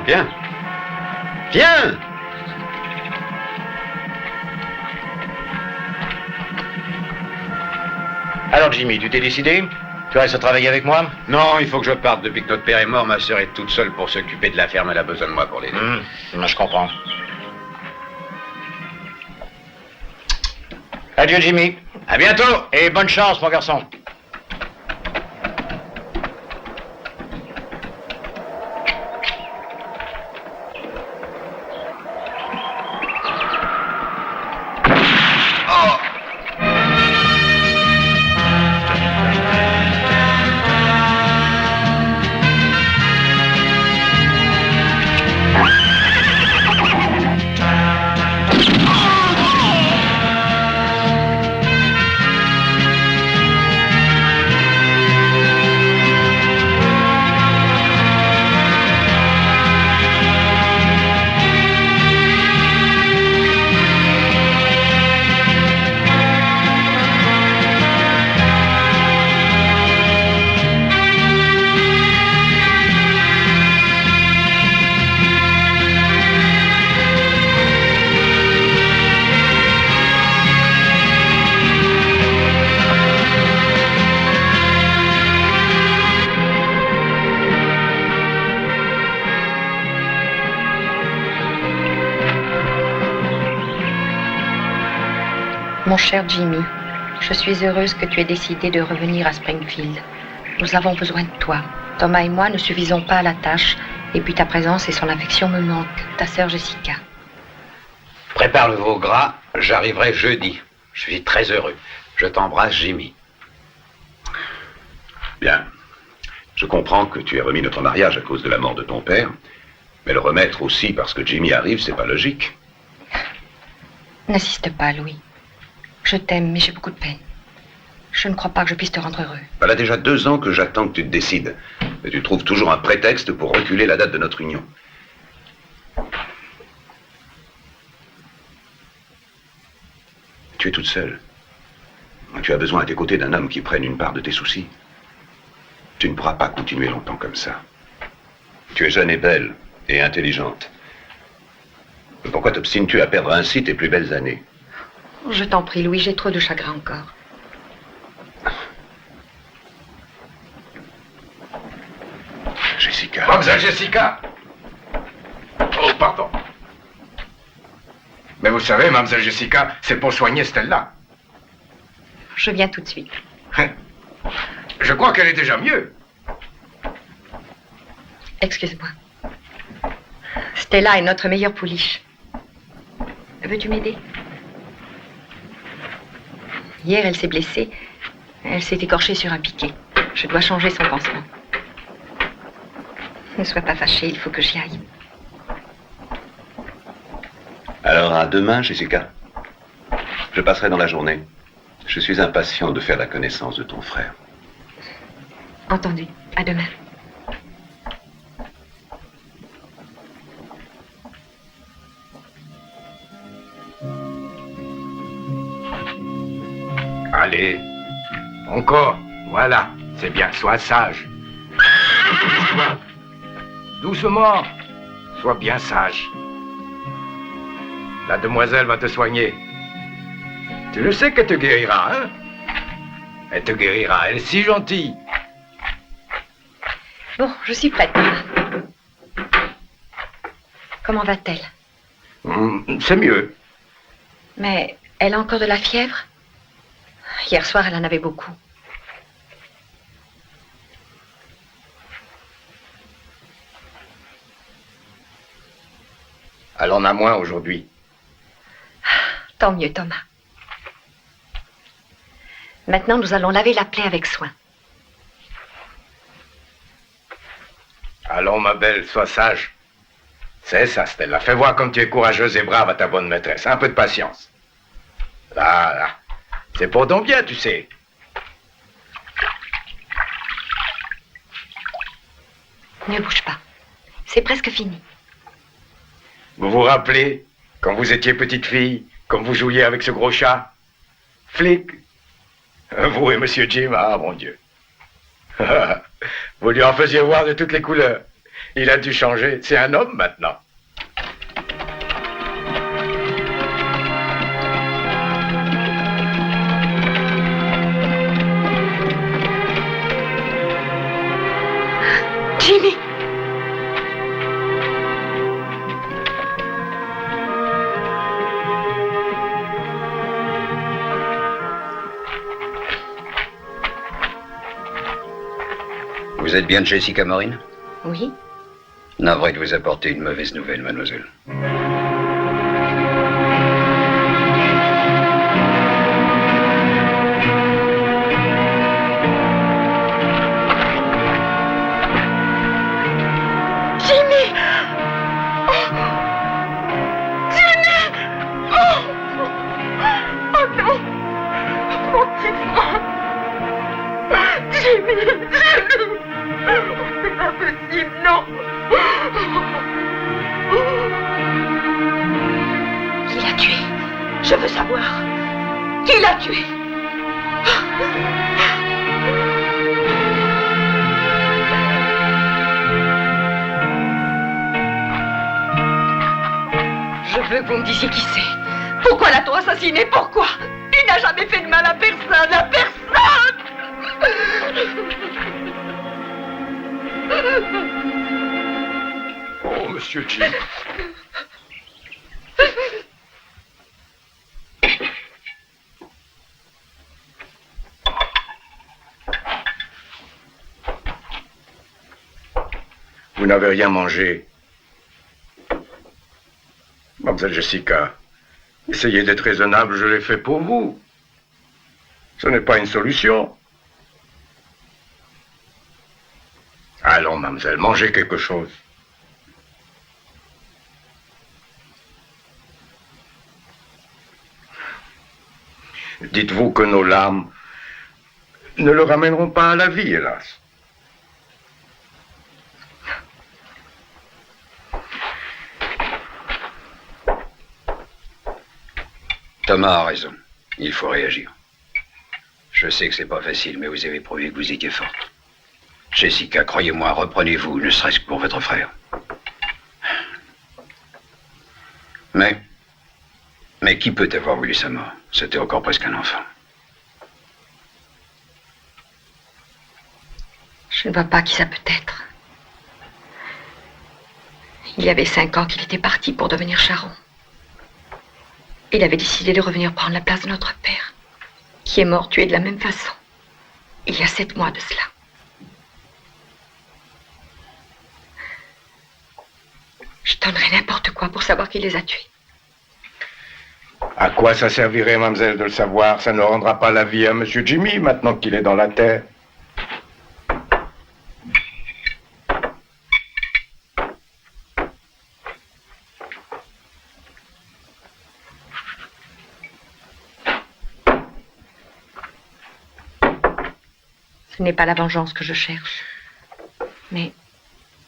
viens. Viens! Alors Jimmy, tu t'es décidé? Tu restes travailler avec moi? Non, il faut que je parte. Depuis que notre père est mort, ma sœur est toute seule pour s'occuper de la ferme. Elle a besoin de moi pour l'aider. Je comprends. Adieu Jimmy. À bientôt! Et bonne chance mon garçon. Mon cher Jimmy, je suis heureuse que tu aies décidé de revenir à Springfield. Nous avons besoin de toi. Thomas et moi ne suffisons pas à la tâche, et puis ta présence et son affection me manquent. Ta sœur Jessica. Prépare le veau gras, j'arriverai jeudi. Je suis très heureux. Je t'embrasse, Jimmy. Bien. Je comprends que tu aies remis notre mariage à cause de la mort de ton père, mais le remettre aussi parce que Jimmy arrive, c'est pas logique. N'insiste pas, Louis. Je t'aime, mais j'ai beaucoup de peine. Je ne crois pas que je puisse te rendre heureux. Voilà déjà 2 ans que j'attends que tu te décides. Mais tu trouves toujours un prétexte pour reculer la date de notre union. Tu es toute seule. Tu as besoin à tes côtés d'un homme qui prenne une part de tes soucis. Tu ne pourras pas continuer longtemps comme ça. Tu es jeune et belle, et intelligente. Pourquoi t'obstines-tu à perdre ainsi tes plus belles années? Je t'en prie, Louis, j'ai trop de chagrin encore. Jessica. Mademoiselle Jessica. Oh, pardon. Mais vous savez, Mademoiselle Jessica, c'est pour soigner Stella. Je viens tout de suite. Je crois qu'elle est déjà mieux. Excuse-moi. Stella est notre meilleure pouliche. Veux-tu m'aider? Hier, elle s'est blessée. Elle s'est écorchée sur un piquet. Je dois changer son pansement. Ne sois pas fâché, il faut que j'y aille. Alors, à demain, Jessica. Je passerai dans la journée. Je suis impatient de faire la connaissance de ton frère. Entendu. À demain. Allez. Encore. Voilà. C'est bien. Sois sage. Doucement. Sois bien sage. La demoiselle va te soigner. Tu le sais qu'elle te guérira, hein? Elle te guérira. Elle est si gentille. Bon, je suis prête. Comment va-t-elle? C'est mieux. Mais elle a encore de la fièvre? Hier soir, elle en avait beaucoup. Elle en a moins aujourd'hui. Tant mieux, Thomas. Maintenant, nous allons laver la plaie avec soin. Allons, ma belle, sois sage. C'est ça, Stella. Fais voir comme tu es courageuse et brave à ta bonne maîtresse. Un peu de patience. Là. C'est pour ton bien, tu sais. Ne bouge pas. C'est presque fini. Vous vous rappelez, quand vous étiez petite fille, comme vous jouiez avec ce gros chat? Flic. Vous et Monsieur Jim, ah mon Dieu. Vous lui en faisiez voir de toutes les couleurs. Il a dû changer. C'est un homme maintenant. Jimmy! Vous êtes bien Jessica Morin? Oui? Navré de vous apporter une mauvaise nouvelle, mademoiselle. Jimmy! Oh! Jimmy! Oh! Oh non! Mon petit frère! Jimmy! Jimmy! C'est pas possible, non! Qui l'a tué? Je veux savoir. Qui l'a tué? Je veux que vous me disiez qui c'est. Pourquoi l'a-t-on assassiné? Pourquoi? Il n'a jamais fait de mal à personne, à personne! Oh, monsieur Jim. Vous n'avez rien mangé. Mademoiselle Jessica, essayez d'être raisonnable, je l'ai fait pour vous. Ce n'est pas une solution. Allons, mademoiselle, mangez quelque chose. Dites-vous que nos larmes ne le ramèneront pas à la vie, hélas. Thomas a raison. Il faut réagir. Je sais que c'est pas facile, mais vous avez prouvé que vous étiez forte. Jessica, croyez-moi, reprenez-vous, ne serait-ce que pour votre frère. Mais qui peut avoir voulu sa mort? C'était encore presque un enfant. Je ne vois pas qui ça peut être. Il y avait 5 ans qu'il était parti pour devenir charron. Il avait décidé de revenir prendre la place de notre père, qui est mort tué de la même façon, il y a 7 mois de cela. Je donnerais n'importe quoi pour savoir qui les a tués. À quoi ça servirait, mademoiselle, de le savoir? Ça ne rendra pas la vie à monsieur Jimmy, maintenant qu'il est dans la terre. Ce n'est pas la vengeance que je cherche. Mais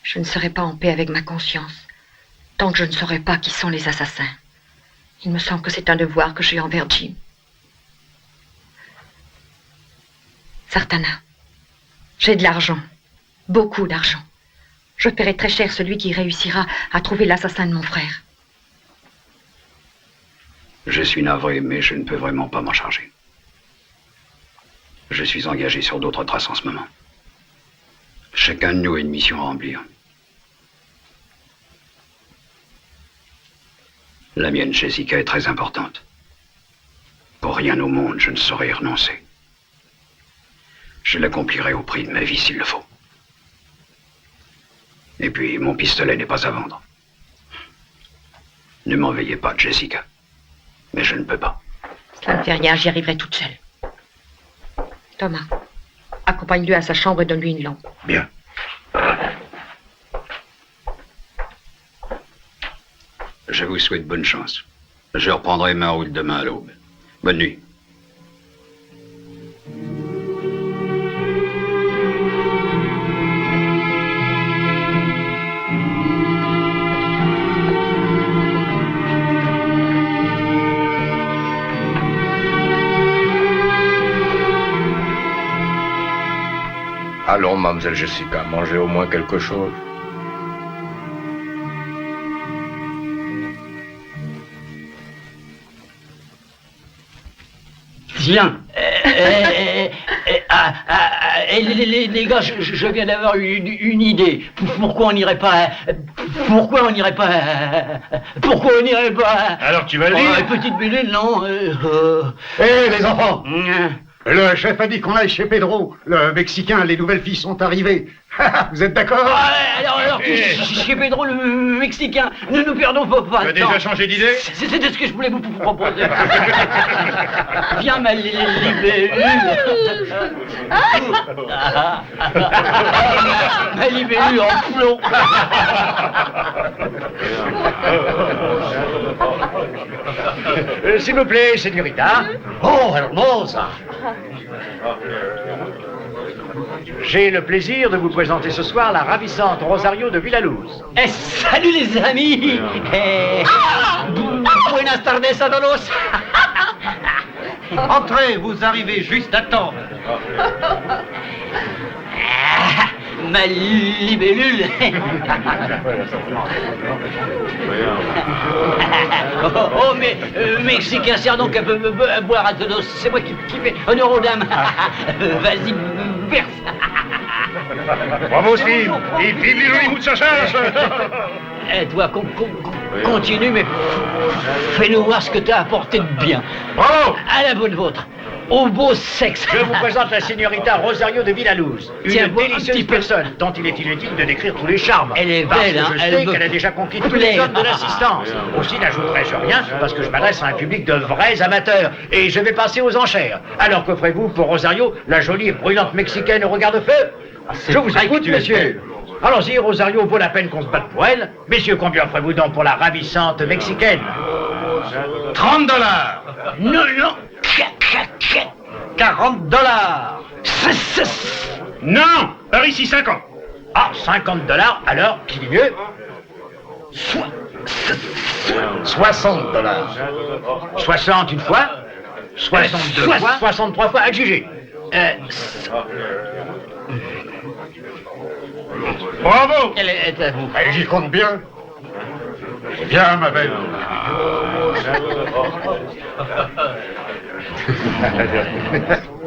je ne serai pas en paix avec ma conscience tant que je ne saurai pas qui sont les assassins. Il me semble que c'est un devoir que j'ai envers Jim. Sartana, j'ai de l'argent. Beaucoup d'argent. Je paierai très cher celui qui réussira à trouver l'assassin de mon frère. Je suis navré, mais je ne peux vraiment pas m'en charger. Je suis engagé sur d'autres traces en ce moment. Chacun de nous a une mission à remplir. La mienne, Jessica, est très importante. Pour rien au monde, je ne saurais y renoncer. Je l'accomplirai au prix de ma vie s'il le faut. Et puis, mon pistolet n'est pas à vendre. Ne m'en veuillez pas, Jessica. Mais je ne peux pas. Cela ne fait rien, j'y arriverai toute seule. Thomas, accompagne-le à sa chambre et donne-lui une lampe. Bien. Je vous souhaite bonne chance. Je reprendrai ma route demain à l'aube. Bonne nuit. Allons, mademoiselle Jessica, mangez au moins quelque chose. Tiens, les gars, je viens d'avoir une idée. Pourquoi on n'irait pas... Alors tu vas le dire? Petite Béline, non. Les enfants, le chef a dit qu'on aille chez Pedro, le Mexicain, les nouvelles filles sont arrivées. Vous êtes d'accord? Alors, chez Pedro, le Mexicain, ne nous perdons pas de temps. Tu as déjà changé d'idée? C'était ce que je voulais vous proposer. Viens, ma libellule. Ma libellule en plomb. S'il vous plaît, señorita. Oh, hermosa. J'ai le plaisir de vous présenter ce soir la ravissante Rosario de Villaluz. Salut les amis. Buenas tardes a todos. Entrez, vous arrivez juste à temps. Ma libellule. Mais Mexicain, sert donc un peu boire à todos. C'est moi qui fais honneur aux dames. Vas-y, verse. Bravo Steve, et vive les muchachas. Toi, continue, mais fais-nous voir ce que t'as apporté de bien. Bravo. À la bonne vôtre. Au beau sexe. Je vous présente la señorita Rosario de Villaluz, Tiens, une bois un délicieuse petit peu. personne dont il est inutile de décrire tous les charmes. Elle est Parce belle, que hein, je elle sais me qu'elle a déjà conquis tous plaît. les hommes de l'assistance. Aussi n'ajouterai-je rien parce que je m'adresse à un public de vrais amateurs et je vais passer aux enchères. Alors qu'offrez-vous pour Rosario, la jolie et brûlante mexicaine au regard de feu? Je vous écoute, monsieur. Allons-y, Rosario vaut la peine qu'on se batte pour elle. Messieurs, combien offrez-vous donc pour la ravissante mexicaine? $30. Non. $40. Non, par ici 50. Ah, $50, alors, qui dit mieux? $60. 60 une fois, 62 fois, 63 fois, adjugé. Bravo. Elle est à vous. J'y compte bien. Bien, ma belle.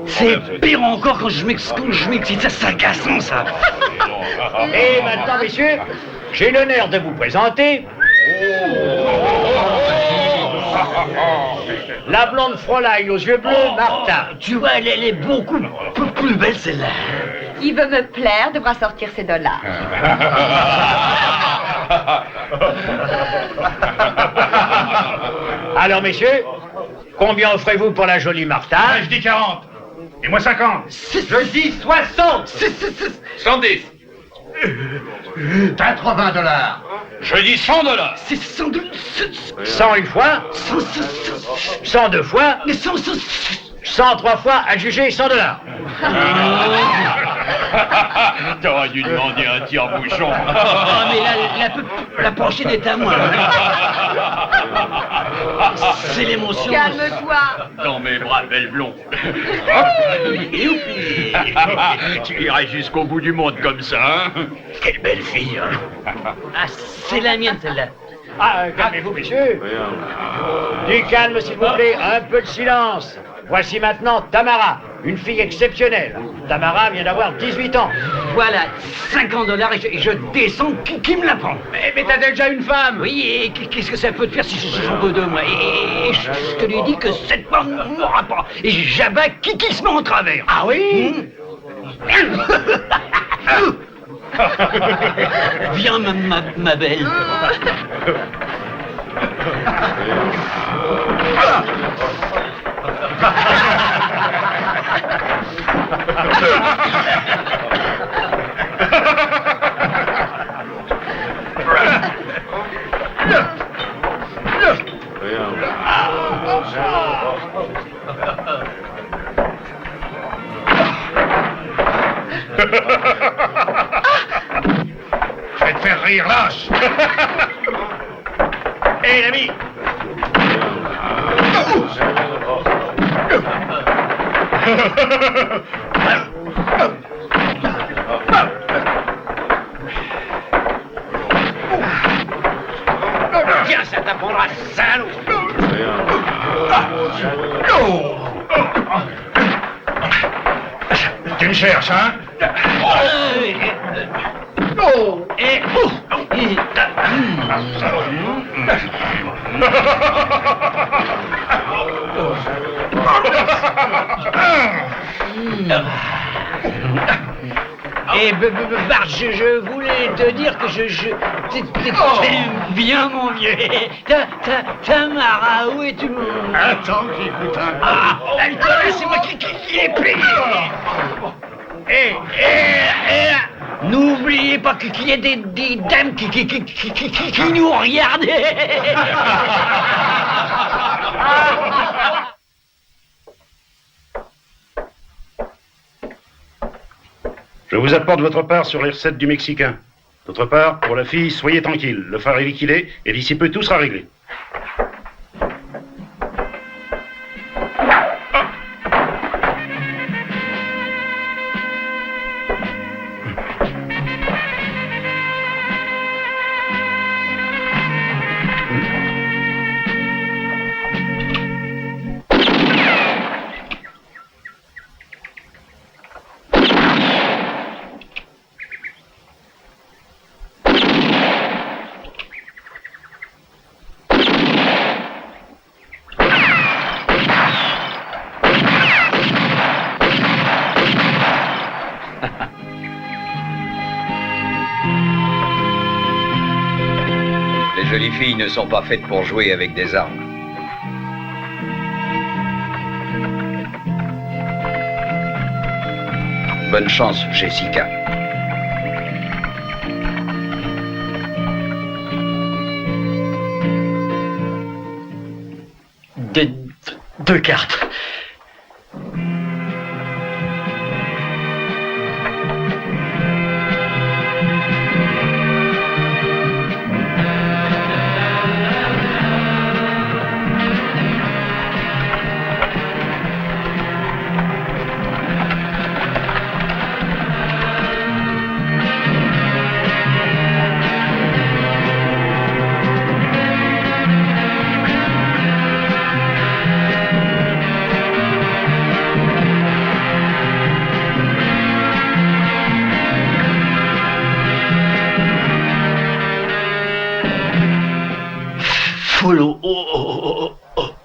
C'est pire encore quand je m'excite. Ça, c'est agaçant, ça. Et maintenant, messieurs, j'ai l'honneur de vous présenter la blonde Fräulein aux yeux bleus, Martha. Tu vois, elle est beaucoup plus belle, celle-là. Il veut me plaire, devra sortir ses dollars. Alors, messieurs, combien offrez-vous pour la jolie Martha? Je dis 40. Et moi 50. Je dis 60. 110. $80. Je dis $100. C'est 102... 100 une fois, 102 fois, 103 fois, adjugé $100. T'aurais dû demander un tire-bouchon. Ah, mais la prochaine est à moi. C'est l'émotion. Calme-toi. Dans mes bras, belle blonde. Tu irais jusqu'au bout du monde comme ça, hein? Quelle belle fille, hein? Ah, c'est la mienne, celle-là. Ah, calmez-vous, messieurs. Du calme, s'il vous plaît, un peu de silence. Voici maintenant Tamara, une fille exceptionnelle. Tamara vient d'avoir 18 ans. Voilà, $50 et je descends. Qui me la prend? Mais t'as déjà une femme. Oui, et qu'est-ce que ça peut te faire si j'en veux deux, moi? Et je te lui dis que cette femme ne m'aura pas. Et j'abats qui se met en travers. Ah oui? Viens, ma belle. Je vais te faire rire, lâche. Hé, l'ami. Tiens, ça t'apprendra, salaud. Tu me cherches, hein? Bart, je voulais te dire que t'aimes bien, mon vieux. Tamara, où es-tu, mon... Attends, j'écoute un... C'est moi qui l'ai plié. N'oubliez pas qu'il y a des dames qui nous regardent. Je vous apporte votre part sur les recettes du Mexicain. D'autre part, pour la fille, soyez tranquille. Le phare est liquidé et d'ici peu tout sera réglé. Les jolies filles ne sont pas faites pour jouer avec des armes. Bonne chance, Jessica. Deux cartes.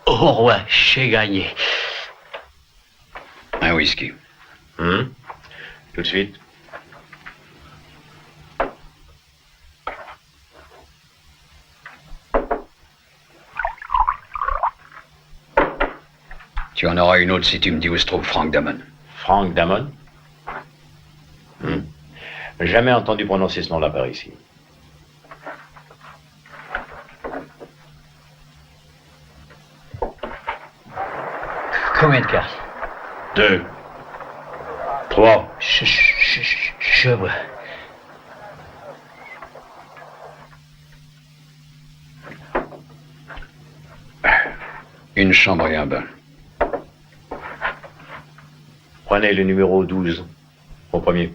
Au roi, j'ai gagné. Un whisky. Tout de suite. Tu en auras une autre si tu me dis où se trouve Frank Damon. Frank Damon? Jamais entendu prononcer ce nom-là par ici. Combien de cartes? 2. 3. Je vois. Une chambre et un bain. Prenez le numéro 12, au premier.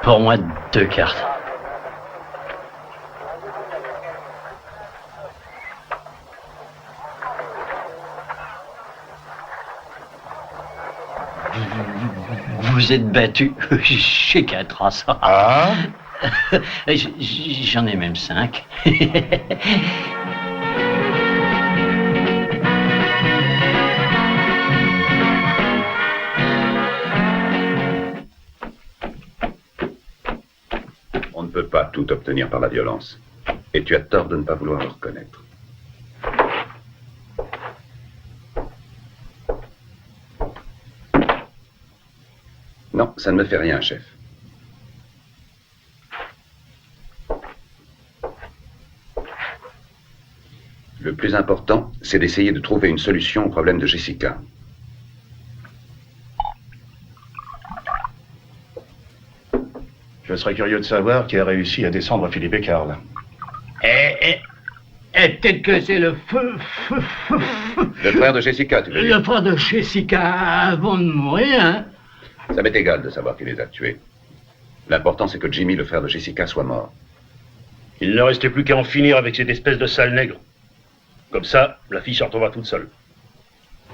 Pour moi, 2 cartes. Vous êtes battu chez 4 ans. Ah? J'en ai même 5. On ne peut pas tout obtenir par la violence. Et tu as tort de ne pas vouloir le reconnaître. Non, ça ne me fait rien, chef. Le plus important, c'est d'essayer de trouver une solution au problème de Jessica. Je serais curieux de savoir qui a réussi à descendre Philippe et Karl. Peut-être que c'est le Le frère de Jessica, tu veux dire? Le frère de Jessica avant de mourir, hein? Ça m'est égal de savoir qui les a tués. L'important, c'est que Jimmy, le frère de Jessica, soit mort. Il ne restait plus qu'à en finir avec cette espèce de sale nègre. Comme ça, la fille se retrouvera toute seule.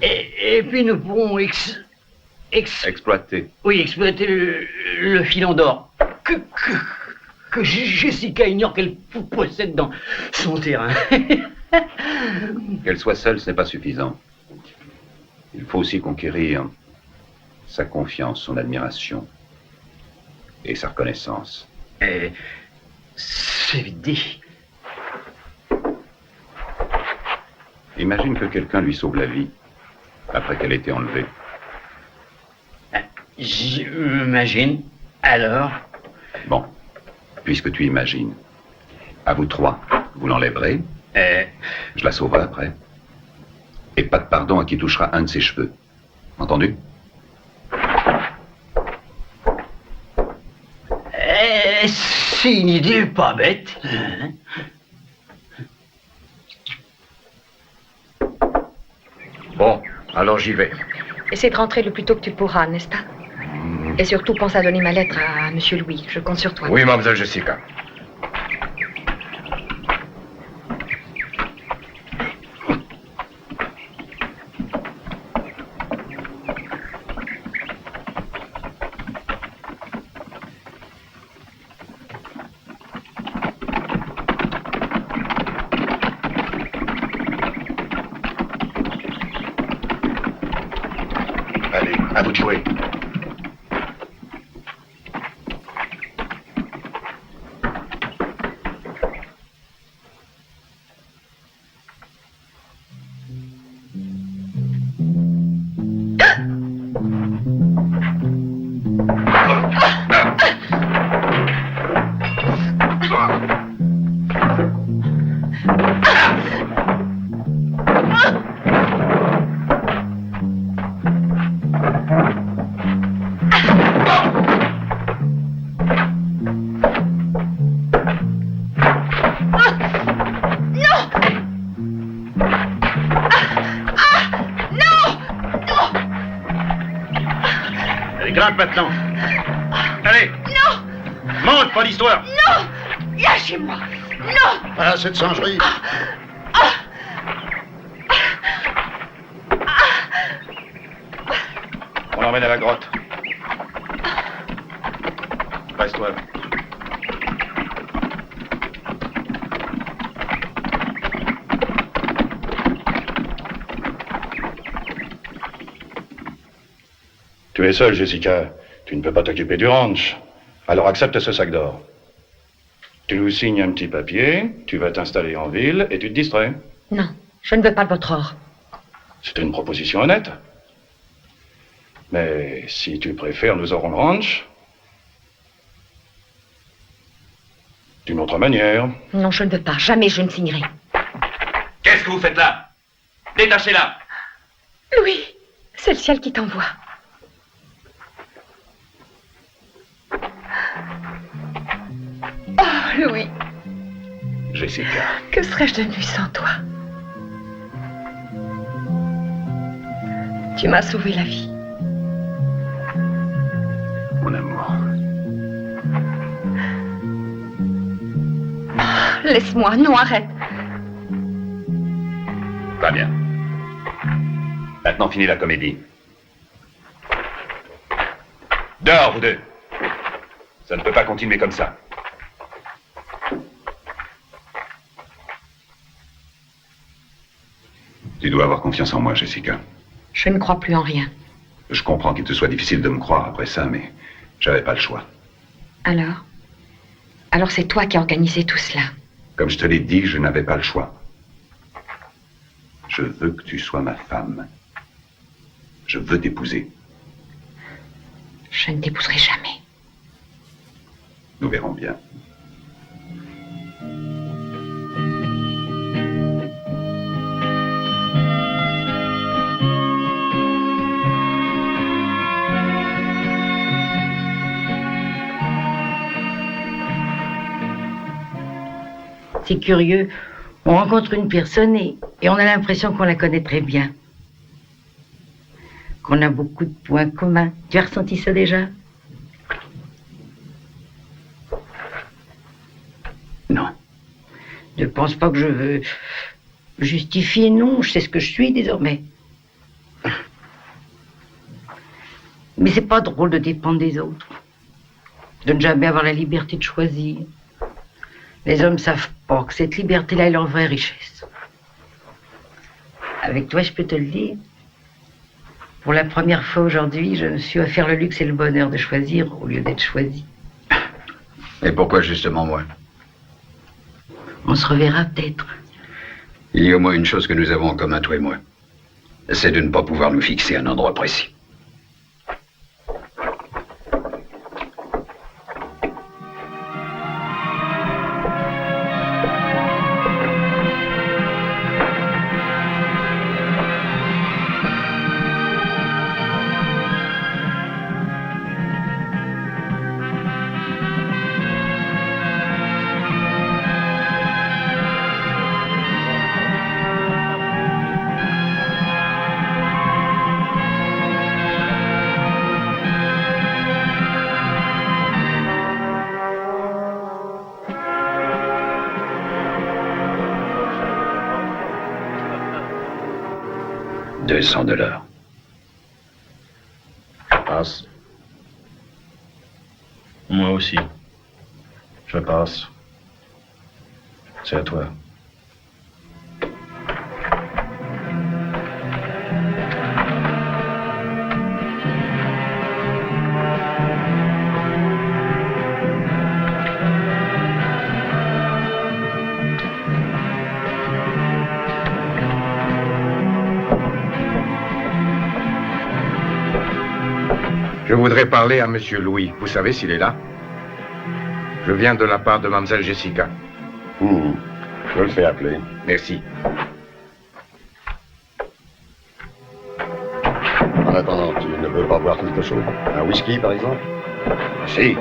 Et puis nous pourrons exploiter. Oui, exploiter le filon d'or. Que Jessica ignore qu'elle possède dans son terrain. Qu'elle soit seule, ce n'est pas suffisant. Il faut aussi conquérir sa confiance, son admiration et sa reconnaissance. C'est vite dit. Imagine que quelqu'un lui sauve la vie après qu'elle ait été enlevée. J'imagine. Alors? Bon, puisque tu imagines, à vous trois, vous l'enlèverez. Je la sauverai après. Et pas de pardon à qui touchera un de ses cheveux. Entendu? C'est une idée pas bête. Bon, alors j'y vais. Essaie de rentrer le plus tôt que tu pourras, n'est-ce pas? Et surtout, pense à donner ma lettre à Monsieur Louis. Je compte sur toi. Oui, mademoiselle Jessica. Allez, à vous de jouer. Grimpe maintenant. Allez. Non. Monte, pas d'histoire. Non. Lâchez-moi. Non. Voilà cette singerie. On l'emmène à la grotte. Reste-toi. Tu es seule, Jessica. Tu ne peux pas t'occuper du ranch. Alors accepte ce sac d'or. Tu nous signes un petit papier, tu vas t'installer en ville et tu te distrais. Non, je ne veux pas de votre or. C'est une proposition honnête. Mais si tu préfères, nous aurons le ranch. D'une autre manière. Non, je ne veux pas. Jamais je ne signerai. Qu'est-ce que vous faites là? Détachez-la! Louis, c'est le ciel qui t'envoie. Oh, Louis. Jessica. Que serais-je devenue sans toi? Tu m'as sauvé la vie. Mon amour. Oh, laisse-moi. Non, arrête. Pas bien. Maintenant, finis la comédie. Dehors, vous deux. Ça ne peut pas continuer comme ça. Tu dois avoir confiance en moi, Jessica. Je ne crois plus en rien. Je comprends qu'il te soit difficile de me croire après ça, mais j'avais pas le choix. Alors c'est toi qui as organisé tout cela. Comme je te l'ai dit, je n'avais pas le choix. Je veux que tu sois ma femme. Je veux t'épouser. Je ne t'épouserai jamais. Nous verrons bien. C'est curieux, on rencontre une personne et on a l'impression qu'on la connaît très bien. Qu'on a beaucoup de points communs. Tu as ressenti ça déjà? Non. Ne pense pas que je veux justifier, non, je sais ce que je suis désormais. Mais c'est pas drôle de dépendre des autres. De ne jamais avoir la liberté de choisir. Les hommes savent pas que cette liberté-là est leur vraie richesse. Avec toi, je peux te le dire. Pour la première fois aujourd'hui, je me suis offert le luxe et le bonheur de choisir au lieu d'être choisi. Et pourquoi justement moi? On se reverra peut-être. Il y a au moins une chose que nous avons en commun, toi et moi. C'est de ne pas pouvoir nous fixer à un endroit précis. $200. Passe. Moi aussi. Je passe. C'est à toi. Je voudrais parler à Monsieur Louis. Vous savez s'il est là? Je viens de la part de Mademoiselle Jessica. Je le fais appeler. Merci. En attendant, tu ne veux pas boire quelque chose? Un whisky, par exemple? Si.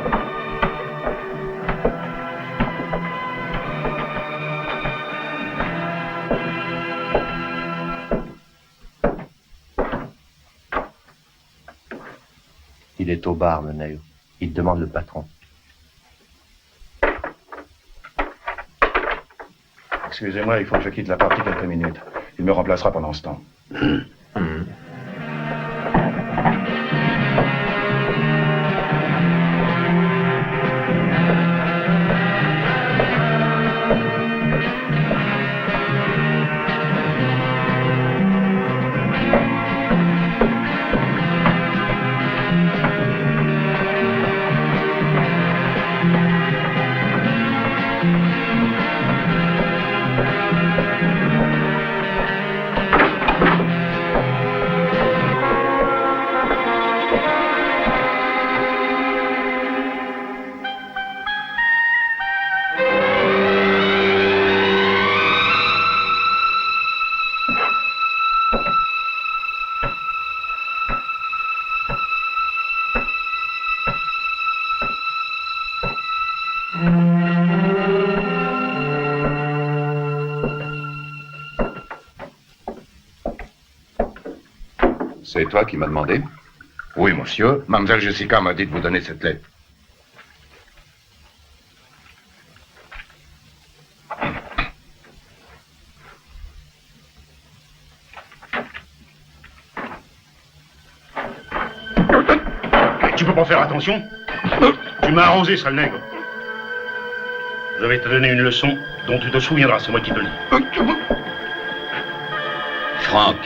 Il est au bar, le nègre. Il demande le patron. Excusez-moi, il faut que je quitte la partie quelques minutes. Il me remplacera pendant ce temps. C'est toi qui m'as demandé? Oui, monsieur. Mademoiselle Jessica m'a dit de vous donner cette lettre. Tu peux pas faire attention? Tu m'as arrosé, sale nègre. Je vais te donner une leçon dont tu te souviendras, c'est moi qui te le dis. Franck.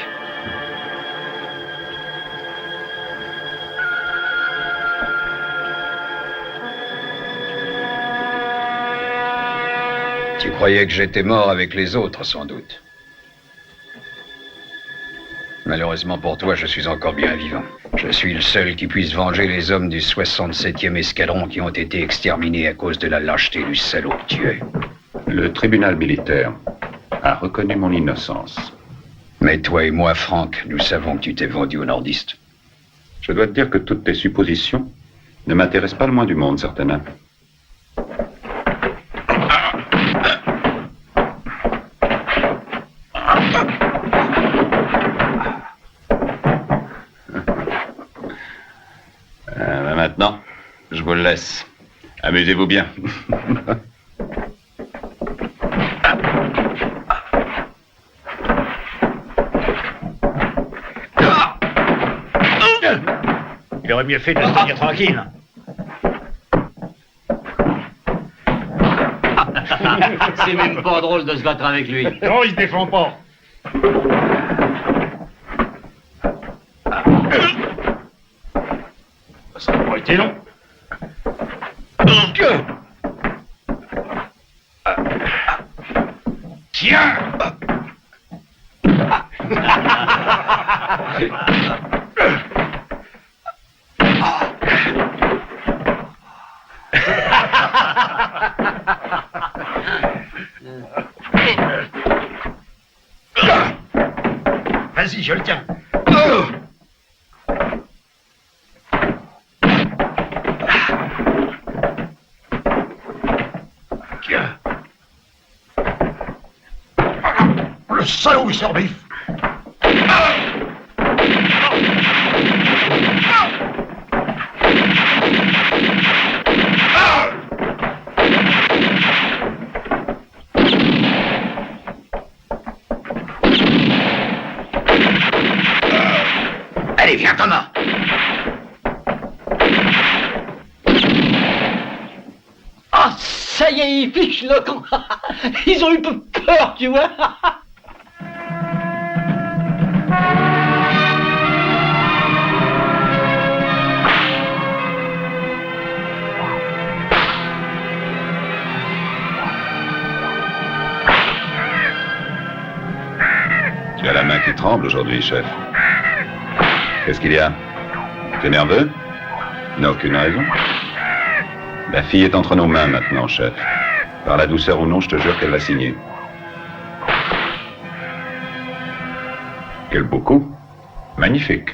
Tu croyais que j'étais mort avec les autres, sans doute. Malheureusement pour toi, je suis encore bien vivant. Je suis le seul qui puisse venger les hommes du 67e escadron qui ont été exterminés à cause de la lâcheté du salaud que tu es. Le tribunal militaire a reconnu mon innocence. Mais toi et moi, Franck, nous savons que tu t'es vendu aux nordistes. Je dois te dire que toutes tes suppositions ne m'intéressent pas le moins du monde, certainement. Maintenant, je vous le laisse. Amusez-vous bien. Il aurait mieux fait de se tenir tranquille. C'est même pas drôle de se battre avec lui. Non, il se défend pas. Ça n'a pas été long. Tiens! Vas-y, je le tiens. Le salaud, il sort vif. Allez, viens, Thomas. Ah, ça y est, ils fichent le camp. Ils ont eu peur, tu vois. Tu as la main qui tremble aujourd'hui, chef. Qu'est-ce qu'il y a? T'es nerveux? Il n'a aucune raison. La fille est entre nos mains maintenant, chef. Par la douceur ou non, je te jure qu'elle l'a signé. Quel beau coup. Magnifique.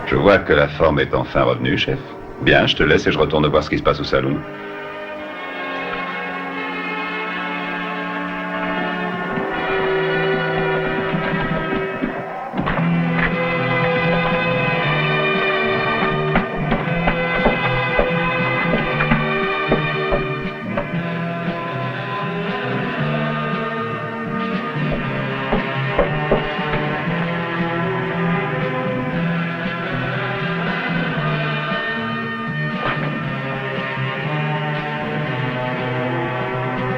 Je vois que la forme est enfin revenue, chef. Bien, je te laisse et je retourne voir ce qui se passe au salon.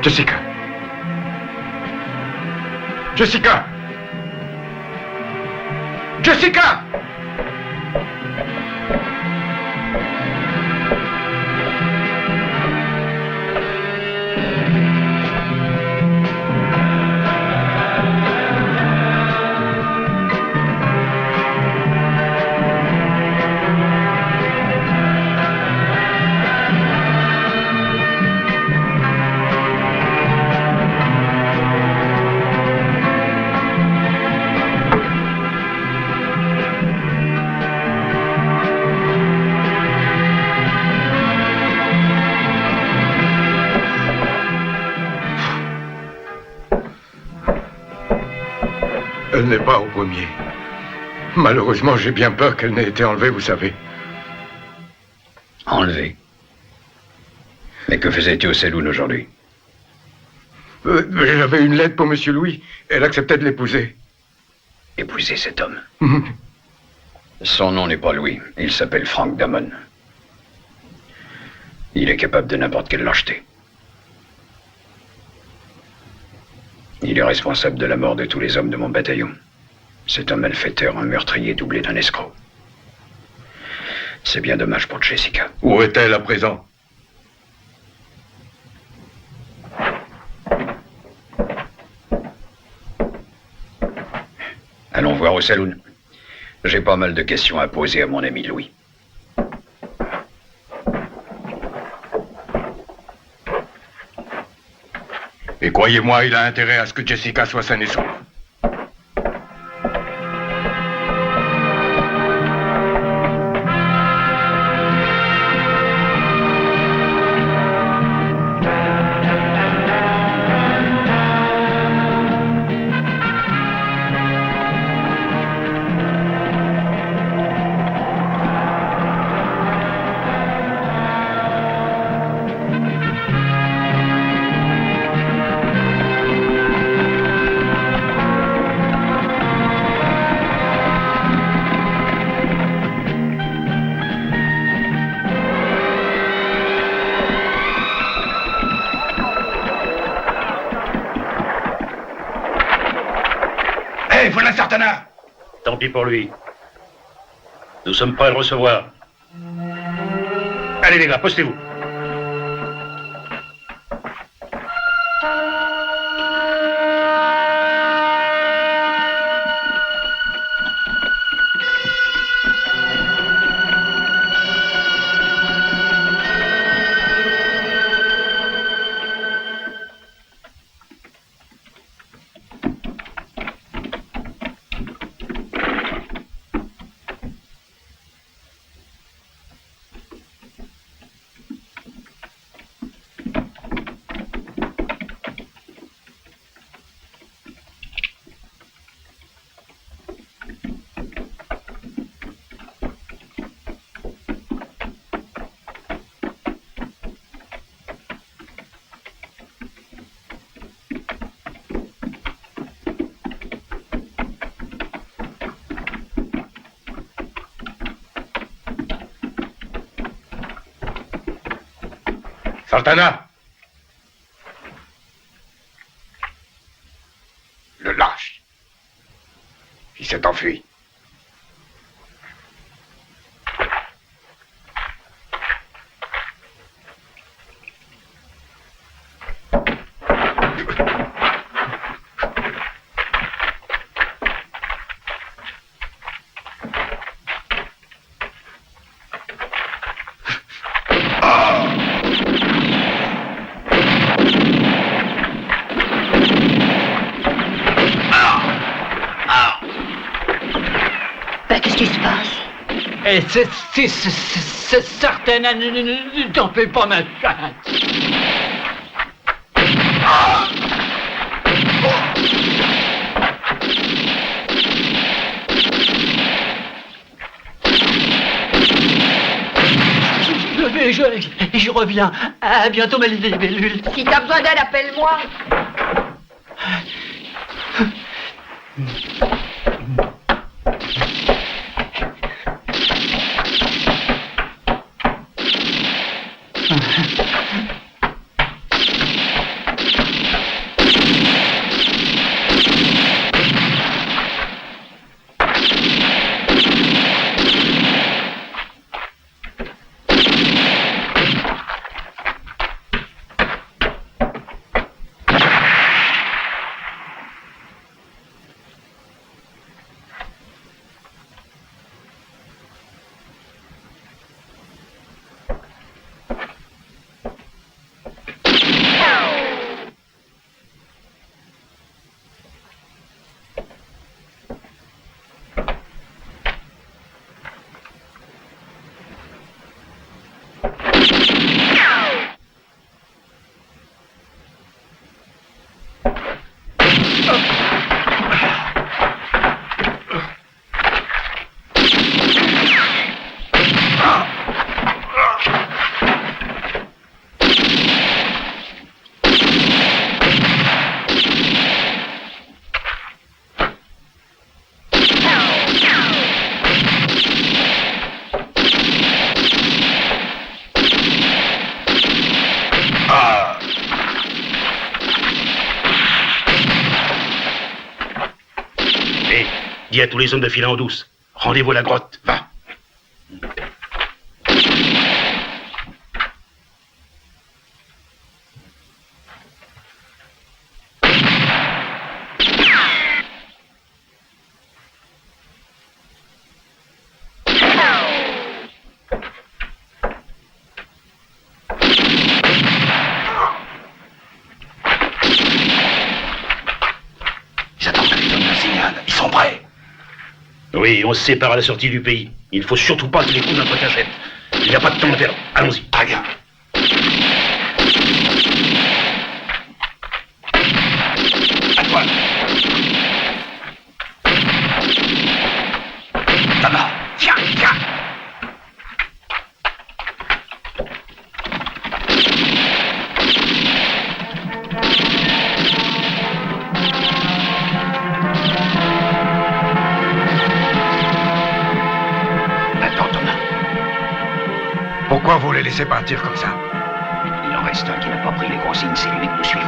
Jessica. Jessica. Jessica. Elle n'est pas au premier. Malheureusement, j'ai bien peur qu'elle n'ait été enlevée, vous savez. Enlevée? Mais que faisais-tu au saloon aujourd'hui? J'avais une lettre pour Monsieur Louis. Elle acceptait de l'épouser. Épouser cet homme? Son nom n'est pas Louis. Il s'appelle Frank Damon. Il est capable de n'importe quelle lâcheté. Il est responsable de la mort de tous les hommes de mon bataillon. C'est un malfaiteur, un meurtrier doublé d'un escroc. C'est bien dommage pour Jessica. Où est-elle à présent? Allons voir au saloon. J'ai pas mal de questions à poser à mon ami Louis. Et croyez-moi, il a intérêt à ce que Jessica soit saine et sauve. Voilà Sartana! Tant pis pour lui. Nous sommes prêts à le recevoir. Allez les gars, postez-vous. Sartana! Le lâche. Il s'est enfui. C'est certain, ne t'en fais pas, ma chatte. Je reviens. À bientôt, ma libellule. Si t'as besoin d'aide, appelle-moi. Dis à tous les hommes de filer en douce. Rendez-vous à la grotte. Va. Oui, on se sépare à la sortie du pays. Il faut surtout pas qu'il écoute notre cachette. Il n'y a pas de temps à perdre. Allons-y. Ah, bien. À toi. Thomas, viens, viens. Pourquoi vous les laissez partir comme ça? Il en reste un qui n'a pas pris les consignes, c'est lui que nous suivrons.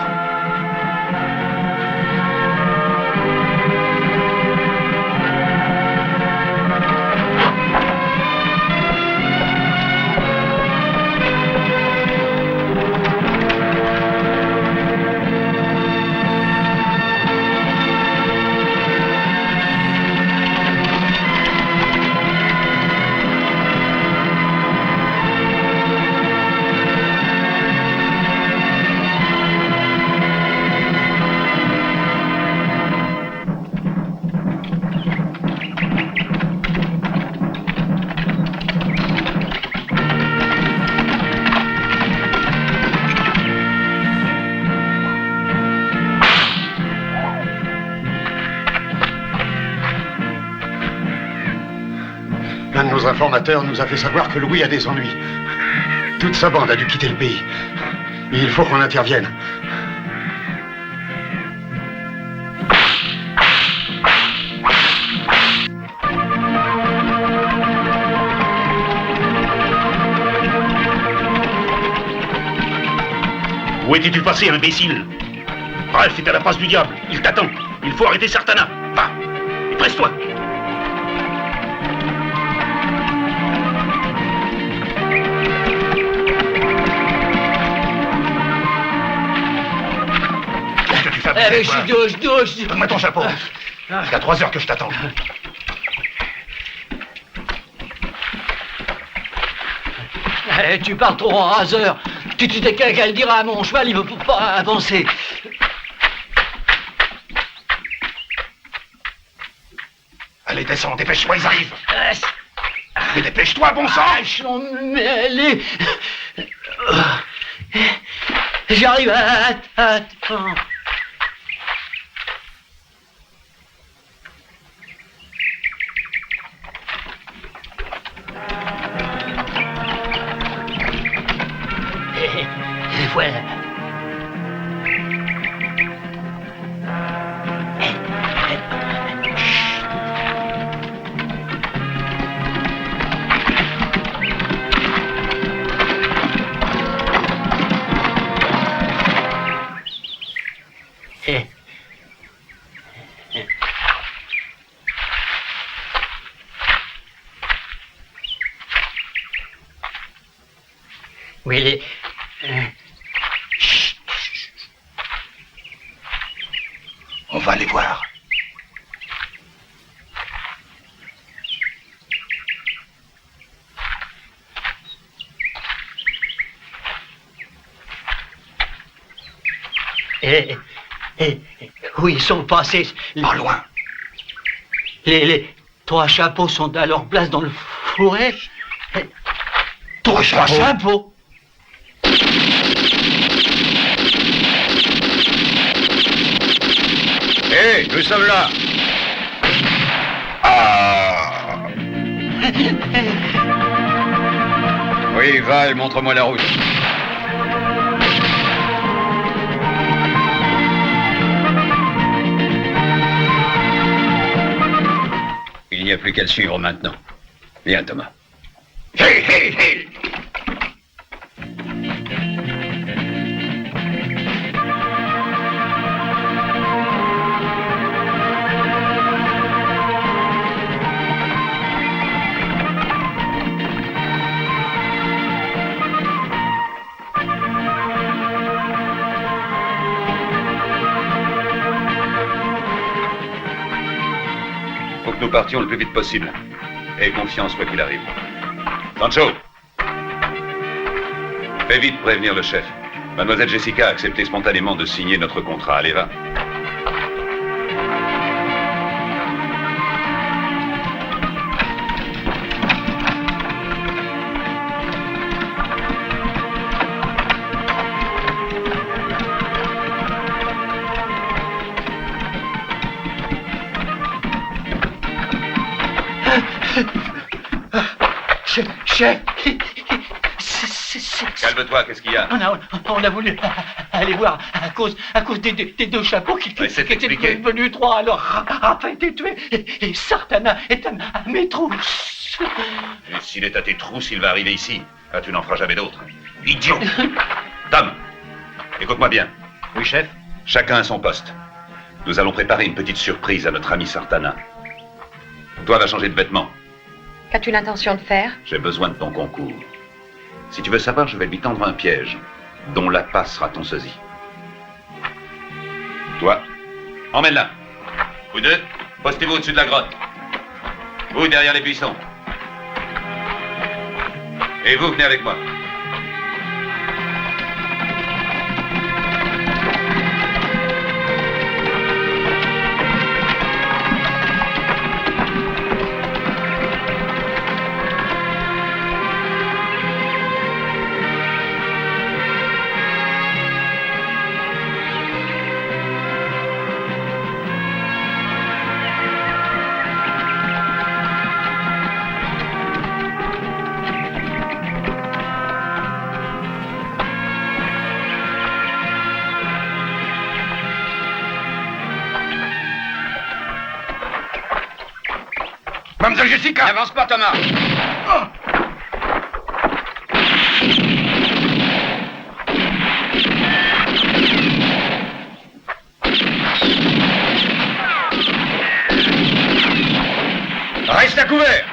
L'un de nos informateurs nous a fait savoir que Louis a des ennuis. Toute sa bande a dû quitter le pays. Il faut qu'on intervienne. Où étais-tu passé, imbécile? Ralph est à la passe du diable. Il t'attend. Il faut arrêter Sartana. Va. Et presse-toi. Je douche. Donne-moi ton chapeau. C'est à 3 heures que je t'attends. Tu pars trop en raseur. Tu t'es qu'à le dire à mon cheval, il ne veut pas avancer. Allez, descends, dépêche-toi, ils arrivent. Mais dépêche-toi, bon sang. Mais allez. J'arrive à... Attends. Et voilà. Oui, les... On va les voir. Où ils sont passés? Pas loin. Les 3 chapeaux sont à leur place dans le fourré. 3 chapeaux. Hé, nous sommes là. Ah. Oui, Val, montre-moi la route. Il n'y a plus qu'à le suivre maintenant. Viens, Thomas. Hé, hé, hé. Faut que nous partions le plus vite possible. Aie confiance quoi qu'il arrive. Sancho, fais vite prévenir le chef. Mademoiselle Jessica a accepté spontanément de signer notre contrat. Allez, va. Chef, Calme-toi, qu'est-ce qu'il y a? on a voulu aller voir à cause des deux chapeaux qui étaient devenus trois. Alors, Raphaël a été tué et Sartana est à mes trousses. Et s'il est à tes trousses, il va arriver ici. Ah, tu n'en feras jamais d'autres. Idiot! Tom, écoute-moi bien. Oui, chef. Chacun à son poste. Nous allons préparer une petite surprise à notre ami Sartana. Toi, va changer de vêtements. Qu'as-tu l'intention de faire? J'ai besoin de ton concours. Si tu veux savoir, je vais lui tendre un piège, dont l'appât sera ton sosie. Toi, emmène-la. Vous deux, postez-vous au-dessus de la grotte. Vous, derrière les buissons. Et vous, venez avec moi. Mademoiselle Jessica! N'avance pas, Thomas! Reste à couvert!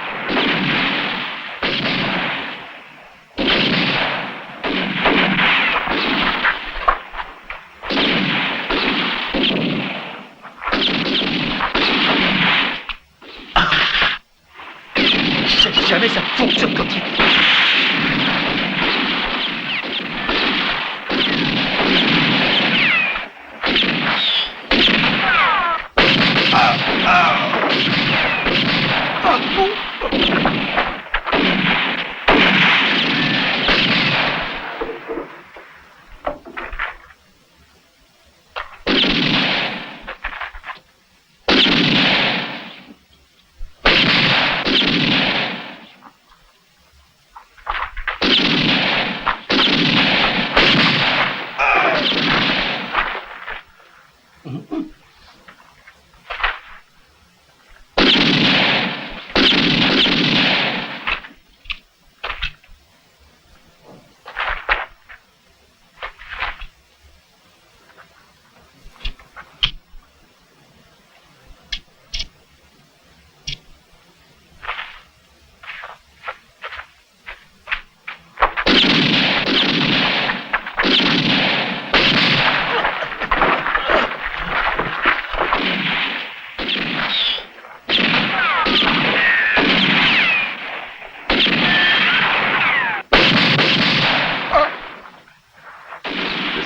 Jamais ça fonctionne quand il...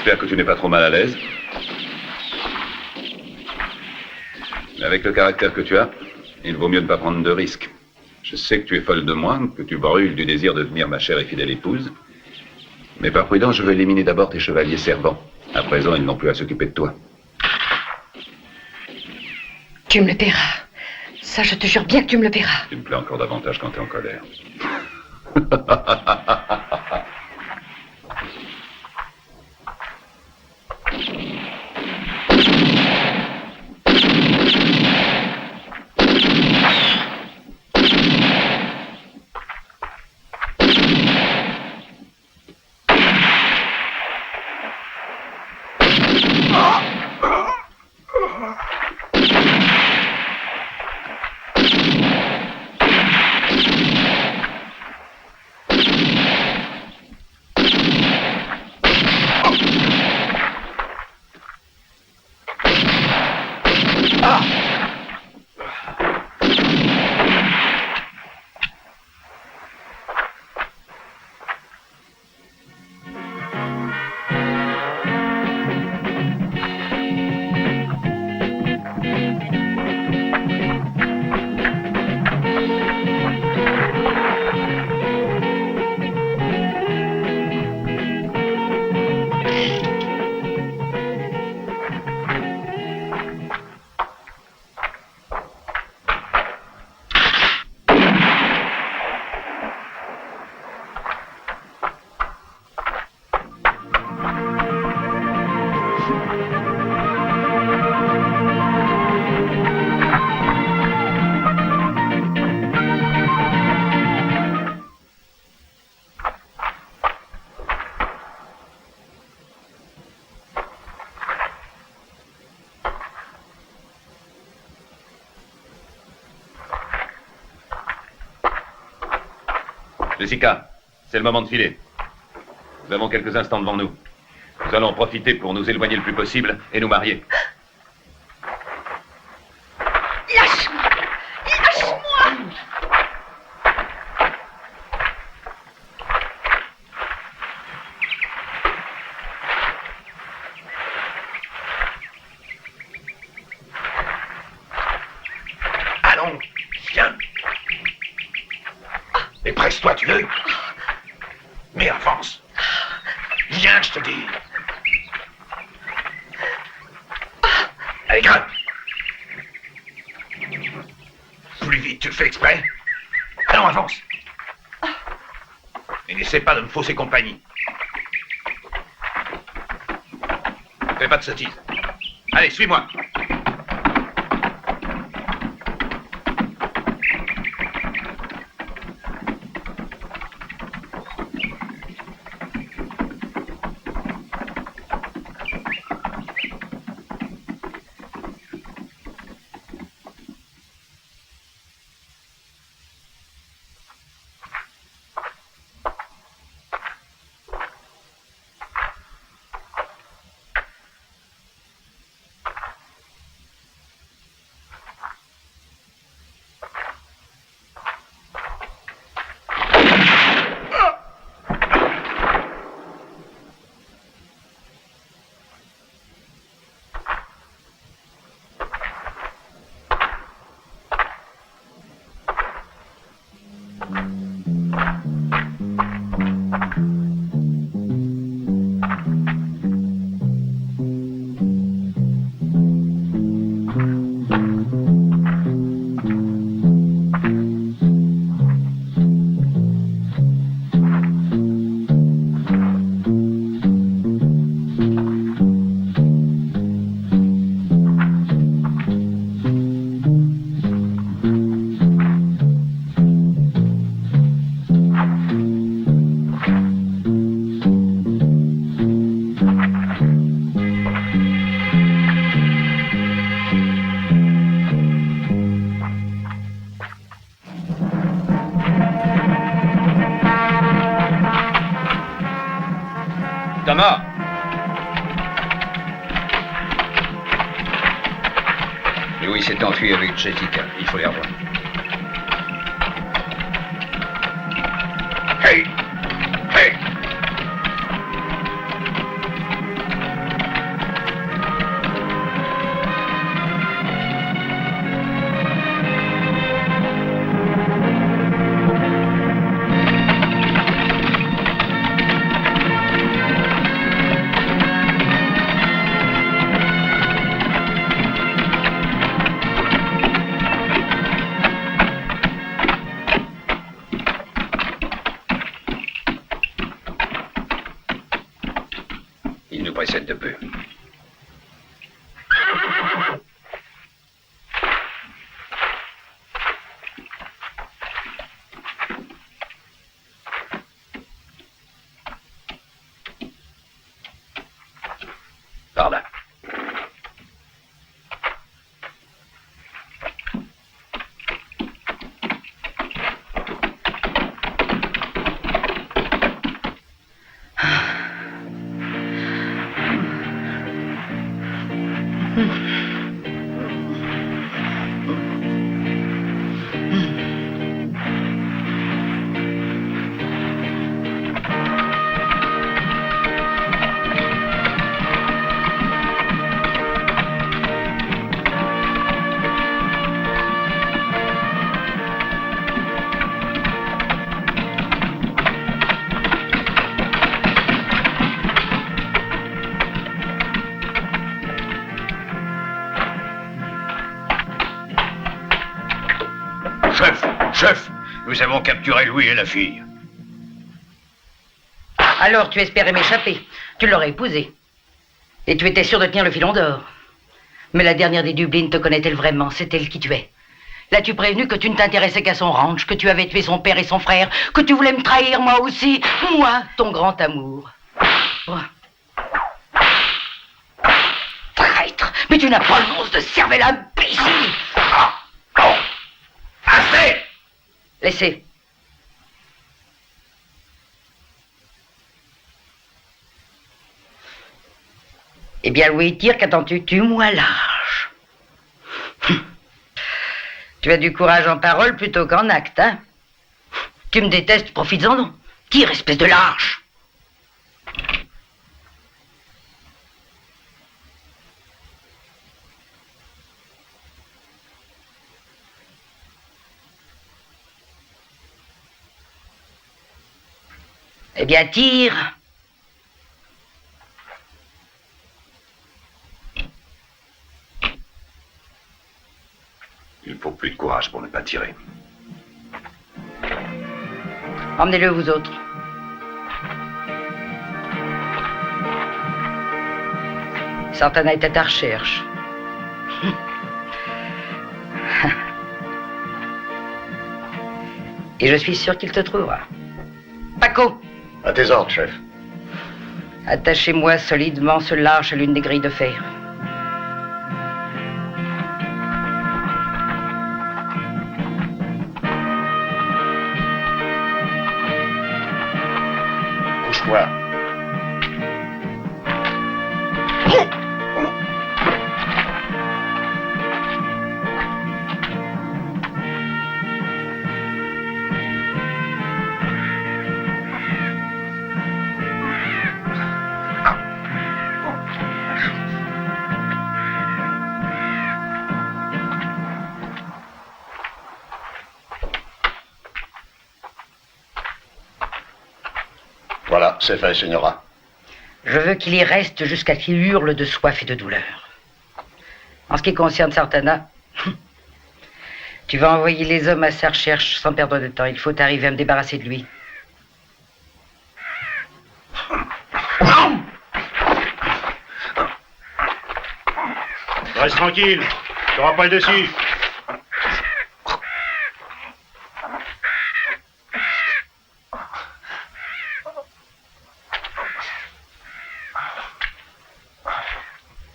J'espère que tu n'es pas trop mal à l'aise. Mais avec le caractère que tu as, il vaut mieux ne pas prendre de risques. Je sais que tu es folle de moi, que tu brûles du désir de devenir ma chère et fidèle épouse. Mais par prudence, je veux éliminer d'abord tes chevaliers servants. À présent, ils n'ont plus à s'occuper de toi. Tu me le paieras. Ça, je te jure bien que tu me le paieras. Tu me plais encore davantage quand tu es en colère. Jessica, c'est le moment de filer. Nous avons quelques instants devant nous. Nous allons en profiter pour nous éloigner le plus possible et nous marier. Lâche-moi! Lâche-moi! Allons, viens. Mais presse-toi, tu veux? Mais avance. Viens, je te dis. Allez, grimpe. Plus vite, tu le fais exprès. Allons, avance. Et n'essaie pas de me fausser compagnie. Fais pas de sottises. Allez, suis-moi. Thomas! Louis s'est enfui avec Jessica. Il faut les revoir. Hey! Hey! Il nous précède de peu. Par là. Chef, nous avons capturé Louis et la fille. Alors tu espérais m'échapper. Tu l'aurais épousé. Et tu étais sûr de tenir le filon d'or. Mais la dernière des Dublin te connaît-elle vraiment? C'est elle qui tuait. L'as-tu prévenu que tu ne t'intéressais qu'à son ranch, que tu avais tué son père et son frère, que tu voulais me trahir moi aussi? Moi, ton grand amour. Moi. Traître! Mais tu n'as pas l'once de cervelle imbécile! Oh! Assez! Laissez. Eh bien, Louis, tire, qu'attends-tu? Tue-moi lâche. Tu as du courage en parole plutôt qu'en acte, hein? Tu me détestes, profites-en donc. Tire, espèce de lâche. Eh bien, tire. Il faut plus de courage pour ne pas tirer. Emmenez-le, vous autres. Santana est à ta recherche. Et je suis sûr qu'il te trouvera. Paco! À tes ordres, chef. Attachez-moi solidement ce lâche à l'une des grilles de fer. Couche-toi. Voilà, c'est fait, Señora. Je veux qu'il y reste jusqu'à qu'il hurle de soif et de douleur. En ce qui concerne Santana, tu vas envoyer les hommes à sa recherche sans perdre de temps. Il faut arriver à me débarrasser de lui. Reste tranquille, tu n'auras pas le dessus.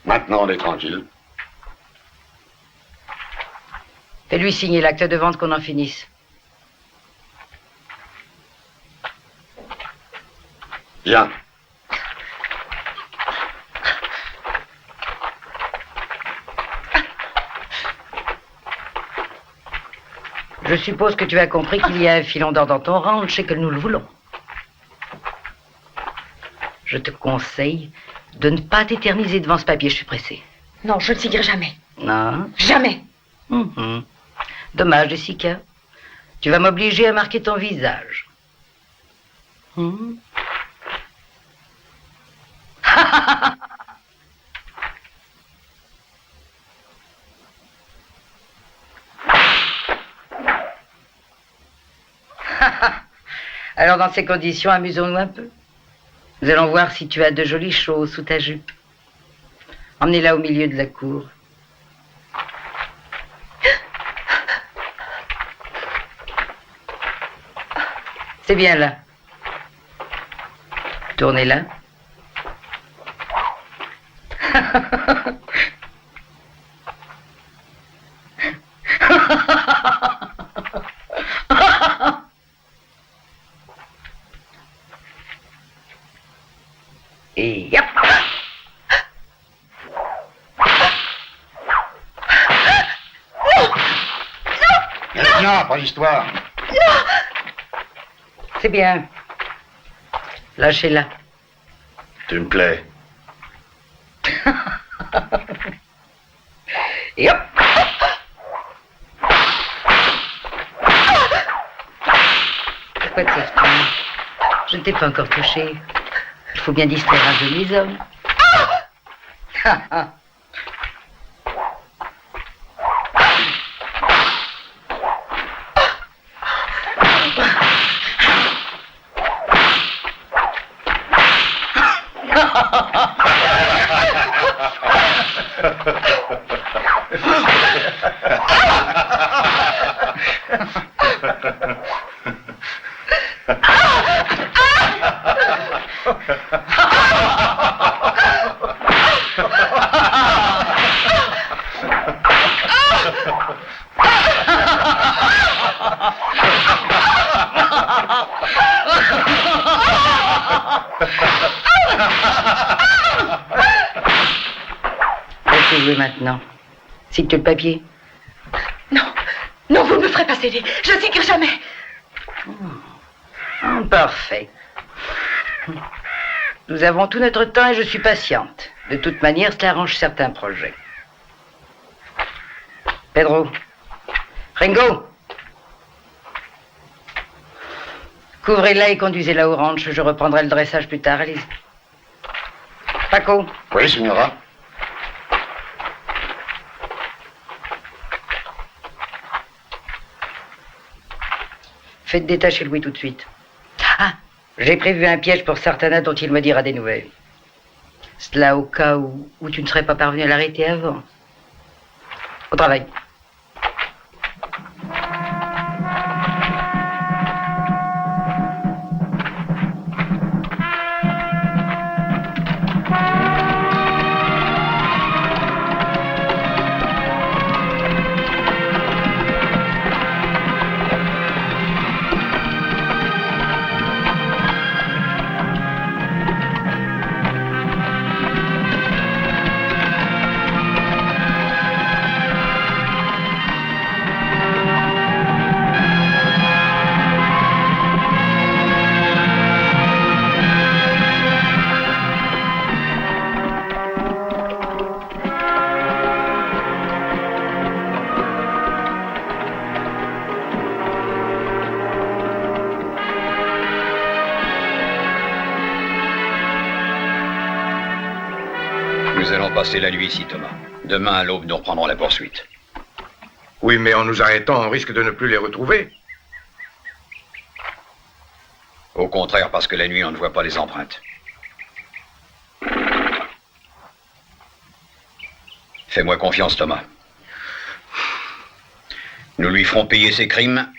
Maintenant, on est tranquille. Fais-lui signer l'acte de vente qu'on en finisse. Bien. Je suppose que tu as compris qu'il y a un filon d'or dans ton ranch et que nous le voulons. Je te conseille de ne pas t'éterniser devant ce papier, je suis pressée. Non, je ne signerai jamais. Non? Jamais. Dommage, Jessica. Tu vas m'obliger à marquer ton visage. Alors, dans ces conditions, amusons-nous un peu. Nous allons voir si tu as de jolies choses sous ta jupe. Emmenez-la au milieu de la cour. C'est bien là. Tournez-la. Et hop! Maintenant, pas l'histoire. C'est bien. Lâchez-la. Tu me plais. Et hop! Pourquoi te lèves-tu? Je ne t'ai pas encore touché. Il faut bien distraire un peu les hommes. Laissez jouer maintenant. Signe le papier. Non, non, vous ne me ferez pas céder. Je ne signe jamais. Parfait. Nous avons tout notre temps et je suis patiente. De toute manière, cela arrange certains projets. Pedro. Ringo. Couvrez-la et conduisez-la au ranch. Je reprendrai le dressage plus tard. Allez-y. Paco. Oui, signora. Faites détacher Louis tout de suite. Ah, j'ai prévu un piège pour Sartana dont il me dira des nouvelles. Cela au cas où tu ne serais pas parvenu à l'arrêter avant. Au travail. Nous allons passer la nuit ici, Thomas. Demain, à l'aube, nous reprendrons la poursuite. Oui, mais en nous arrêtant, on risque de ne plus les retrouver. Au contraire, parce que la nuit, on ne voit pas les empreintes. Fais-moi confiance, Thomas. Nous lui ferons payer ses crimes,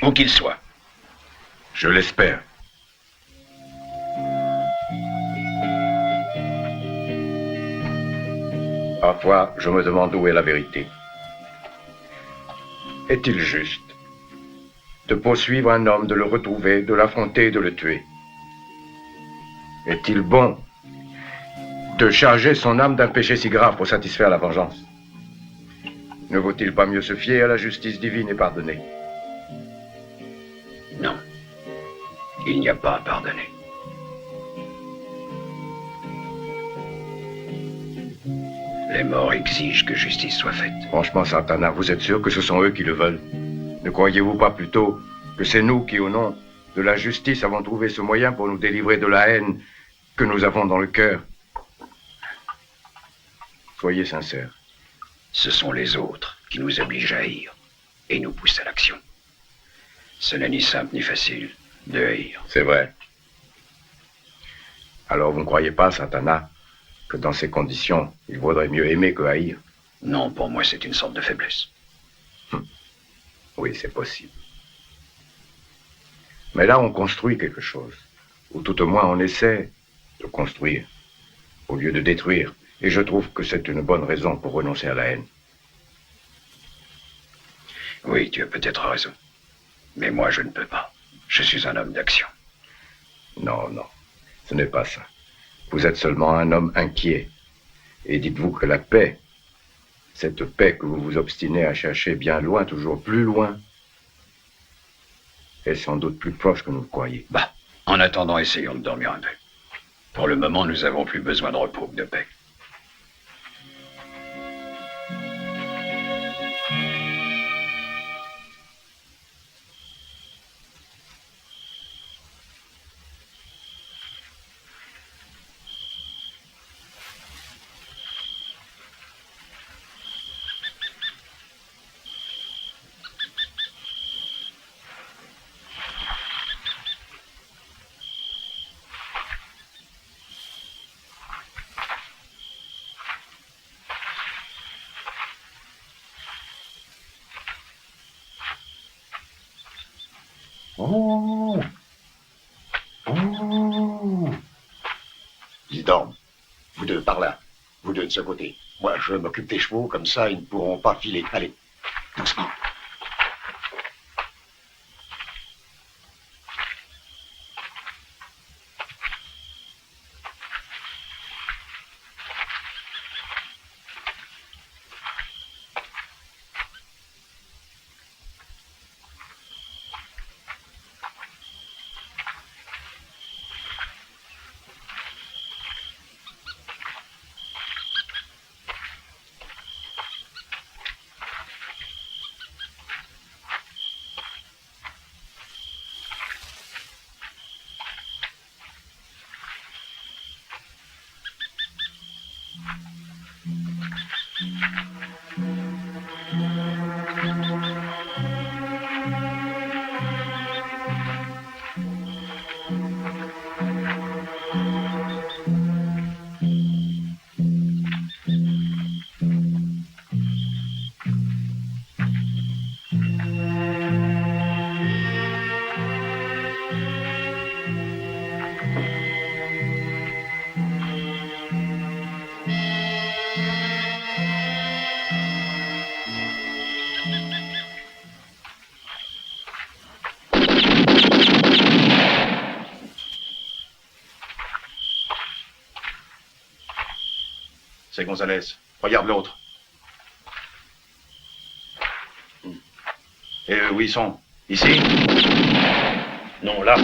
où qu'il soit. Je l'espère. Parfois, je me demande où est la vérité. Est-il juste de poursuivre un homme, de le retrouver, de l'affronter et de le tuer? Est-il bon de charger son âme d'un péché si grave pour satisfaire la vengeance? Ne vaut-il pas mieux se fier à la justice divine et pardonner? Non. Il n'y a pas à pardonner. Les morts exigent que justice soit faite. Franchement, Sartana, vous êtes sûr que ce sont eux qui le veulent? Ne croyez-vous pas plutôt que c'est nous qui, au nom de la justice, avons trouvé ce moyen pour nous délivrer de la haine que nous avons dans le cœur? Soyez sincères. Ce sont les autres qui nous obligent à haïr et nous poussent à l'action. Ce n'est ni simple ni facile de haïr. C'est vrai. Alors vous ne croyez pas, Sartana, que dans ces conditions, il vaudrait mieux aimer que haïr? Non, pour moi, c'est une sorte de faiblesse. Oui, c'est possible. Mais là, on construit quelque chose. Ou tout au moins, on essaie de construire, au lieu de détruire. Et je trouve que c'est une bonne raison pour renoncer à la haine. Oui, tu as peut-être raison. Mais moi, je ne peux pas. Je suis un homme d'action. Non, non, ce n'est pas ça. Vous êtes seulement un homme inquiet. Et dites-vous que la paix, cette paix que vous vous obstinez à chercher bien loin, toujours plus loin, est sans doute plus proche que nous le croyez. Bah, en attendant, essayons de dormir un peu. Pour le moment, nous avons plus besoin de repos que de paix. Oh. Oh. Ils dorment. Vous deux, par là. Vous deux de ce côté. Moi, je m'occupe des chevaux, comme ça, ils ne pourront pas filer. Allez, doucement. C'est Gonzalez. Regarde l'autre. Et eux, où ils sont? Ici? Non, là.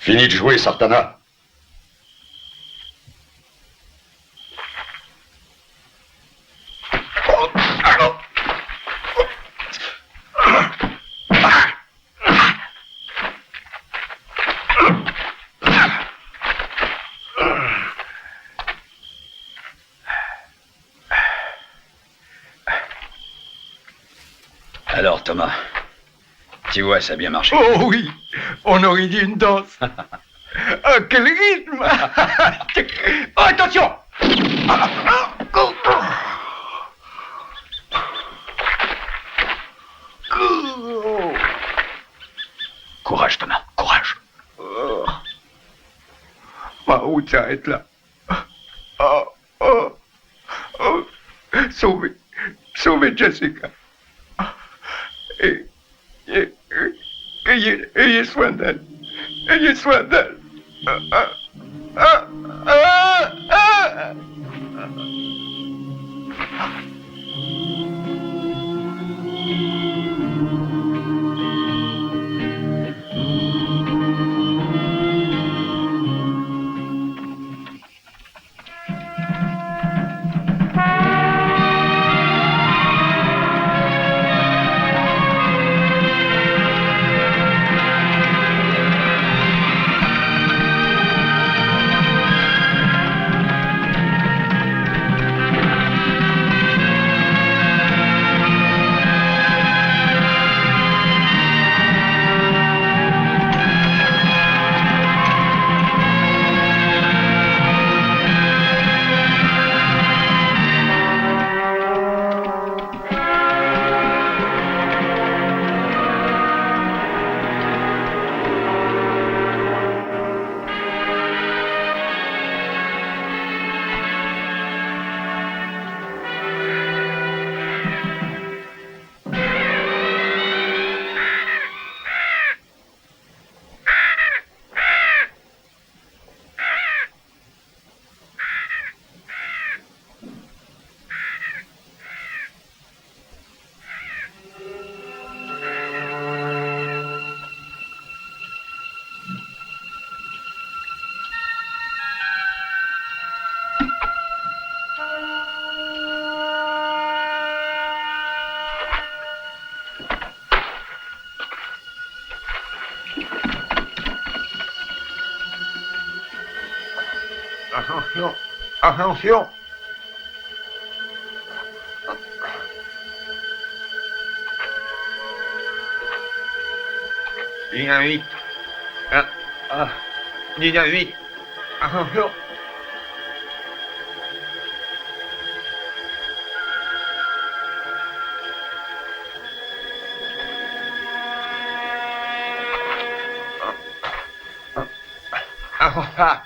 Fini de jouer, Sartana. Alors, Thomas, tu vois, ça a bien marché. Oh oui, on aurait dit une danse. Ah, quel rythme. Oh, attention. Courage, Thomas, courage. Ma route s'arrête là. Oh, oh, oh. Sauvez Jessica. Ayez soin d'elle. Ayez soin d'elle. Attention, Attention. Dynamite. Dynamite. Attention. Ah.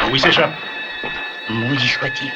Où il s'échappe? Maudit soit-il.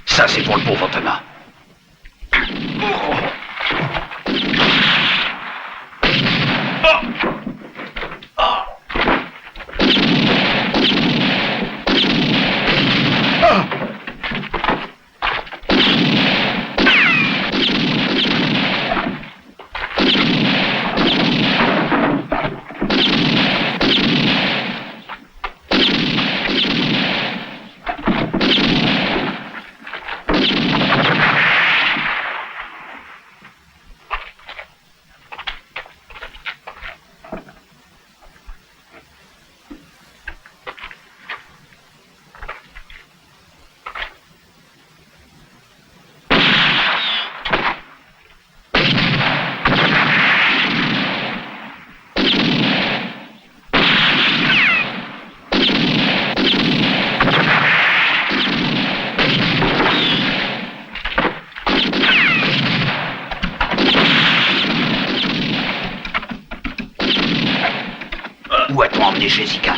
Ça, c'est pour le pauvre Thomas. Où a-t-on emmené Jessica?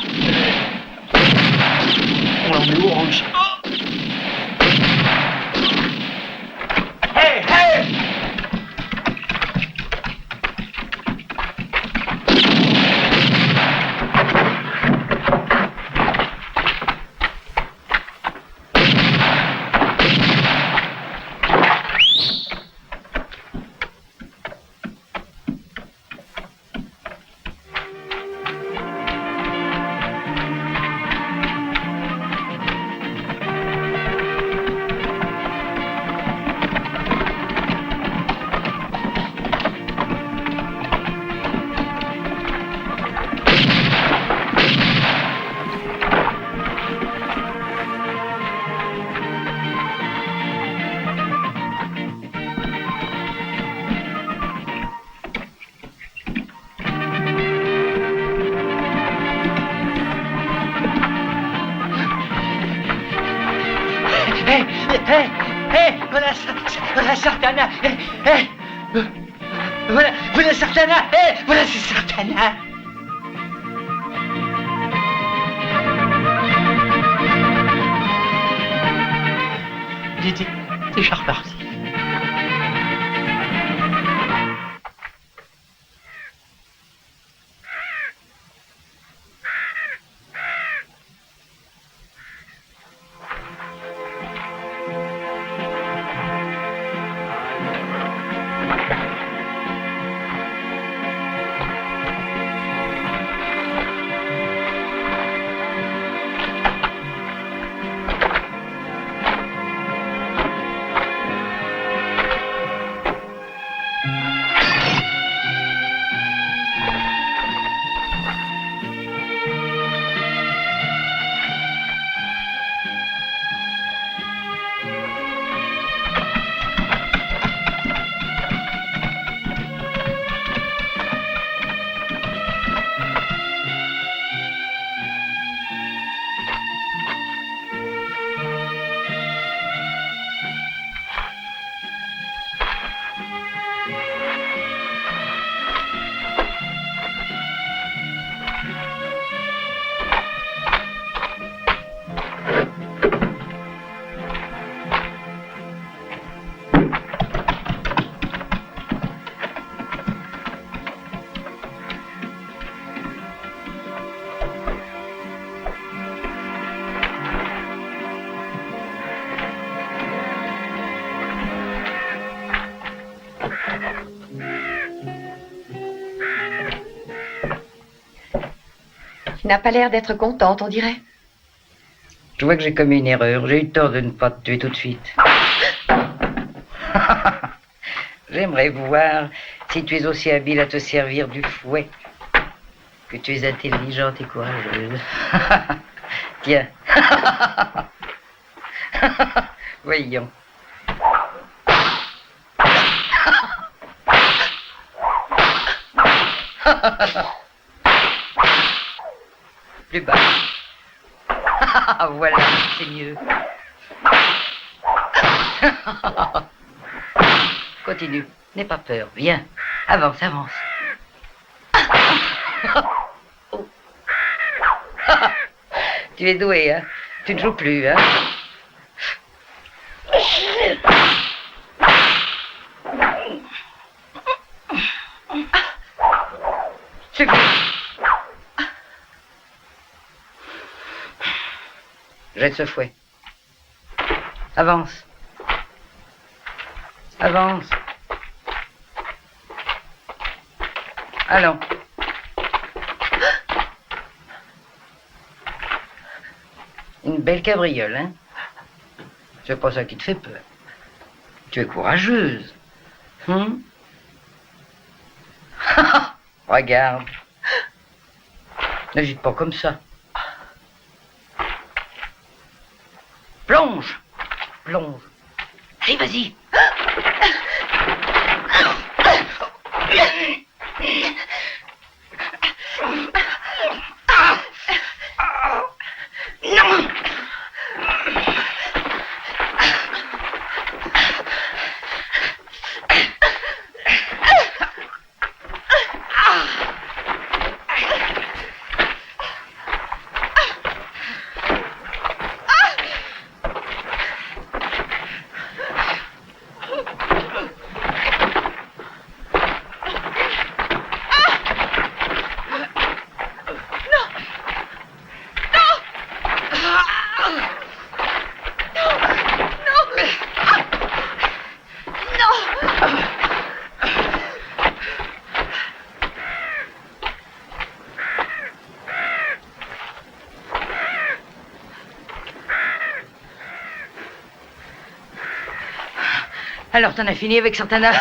On l'a emmené au ranch. Hey, hey! Sartana. Voilà Sartana. Voilà, c'est Sartana. Il était déjà reparti. Tu n'as pas l'air d'être contente, on dirait. Je vois que j'ai commis une erreur. J'ai eu tort de ne pas te tuer tout de suite. J'aimerais voir si tu es aussi habile à te servir du fouet que tu es intelligente et courageuse. Tiens. Voyons. Plus bas. Voilà, c'est mieux. Continue, n'aie pas peur, viens. Avance, avance. Tu es doué, hein? Tu ne joues plus, hein? Suffit. Jette ce fouet. Avance. Avance. Allons. Une belle cabriole, hein? C'est pas ça qui te fait peur. Tu es courageuse. Regarde. N'agite pas comme ça. Plonge. Plonge. Allez, vas-y. Non. Alors, t'en as fini avec Sartana?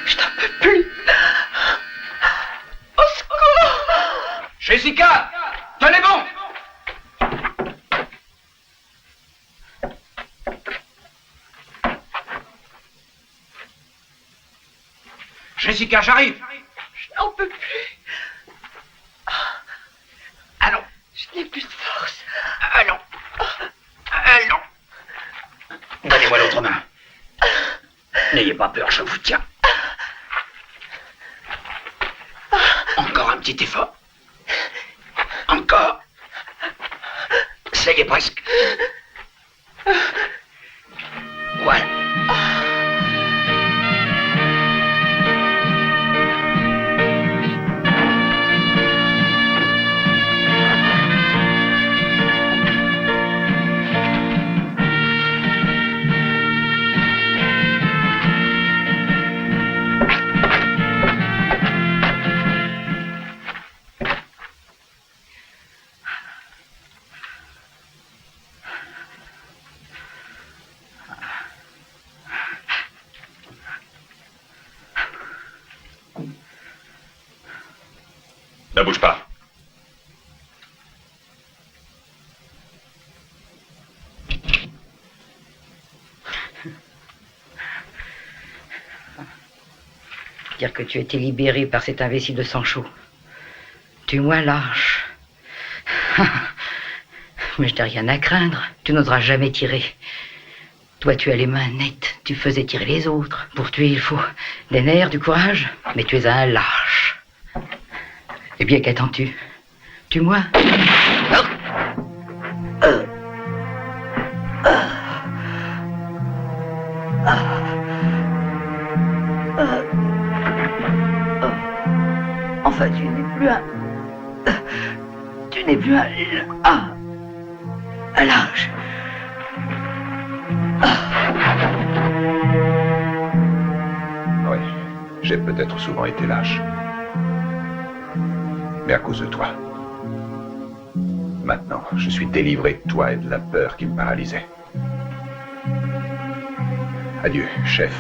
Je n'en peux plus. Au secours! Jessica! Tenez bon! Jessica, j'arrive! Je n'en peux plus. Allons! Je n'ai plus de force. Allons! Allons! Donnez-moi l'autre main. N'ayez pas peur, je vous tiens. Encore un petit effort. Encore. Ça y est presque. Voilà. Ne bouge pas. Dire que tu as été libéré par cet imbécile de Sancho. Tu es moins lâche. Mais je n'ai rien à craindre. Tu n'oseras jamais tirer. Toi, tu as les mains nettes. Tu faisais tirer les autres. Pour tuer, il faut des nerfs, du courage. Mais tu es un lâche. Eh bien, qu'attends-tu? Tue-moi. Enfin, tu n'es plus un... Tu n'es plus un lâche. Oui, j'ai peut-être souvent été lâche. Mais à cause de toi. Maintenant, je suis délivré de toi et de la peur qui me paralysait. Adieu, chef.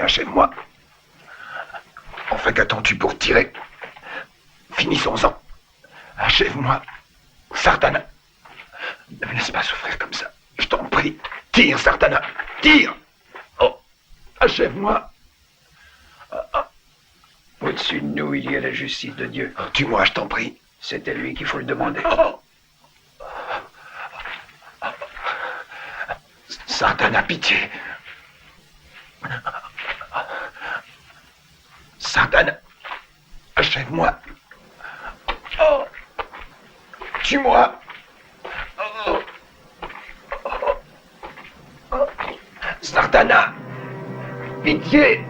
Allez, achève-moi. Enfin, qu'attends-tu pour tirer? Finissons-en. Achève-moi. Sartana. Ne me laisse pas souffrir comme ça. Je t'en prie. Tire, Sartana. Tire. Oh, achève-moi. Au-dessus de nous, il y a la justice de Dieu. Oh, tue-moi, je t'en prie. C'est à lui qu'il faut le demander. Sartana, pitié. Sartana, achève-moi. Oh, tue-moi. Oh. Oh. Sartana, pitié.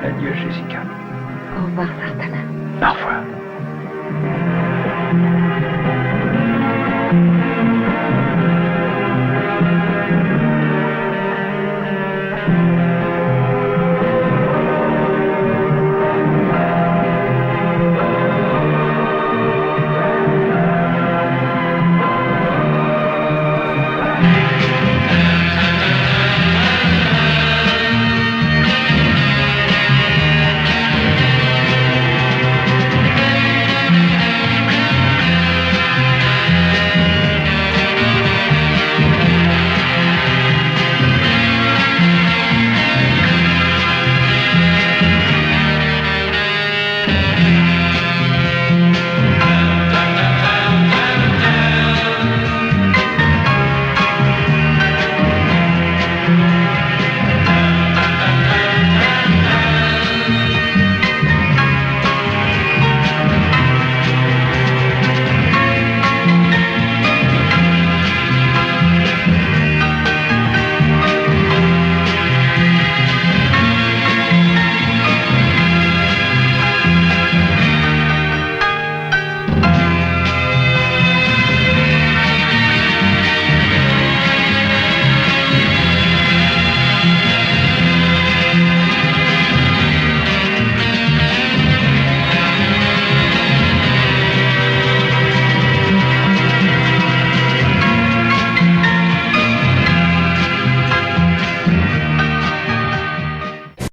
Adieu, Jessica. Au revoir, Sartana. Au revoir.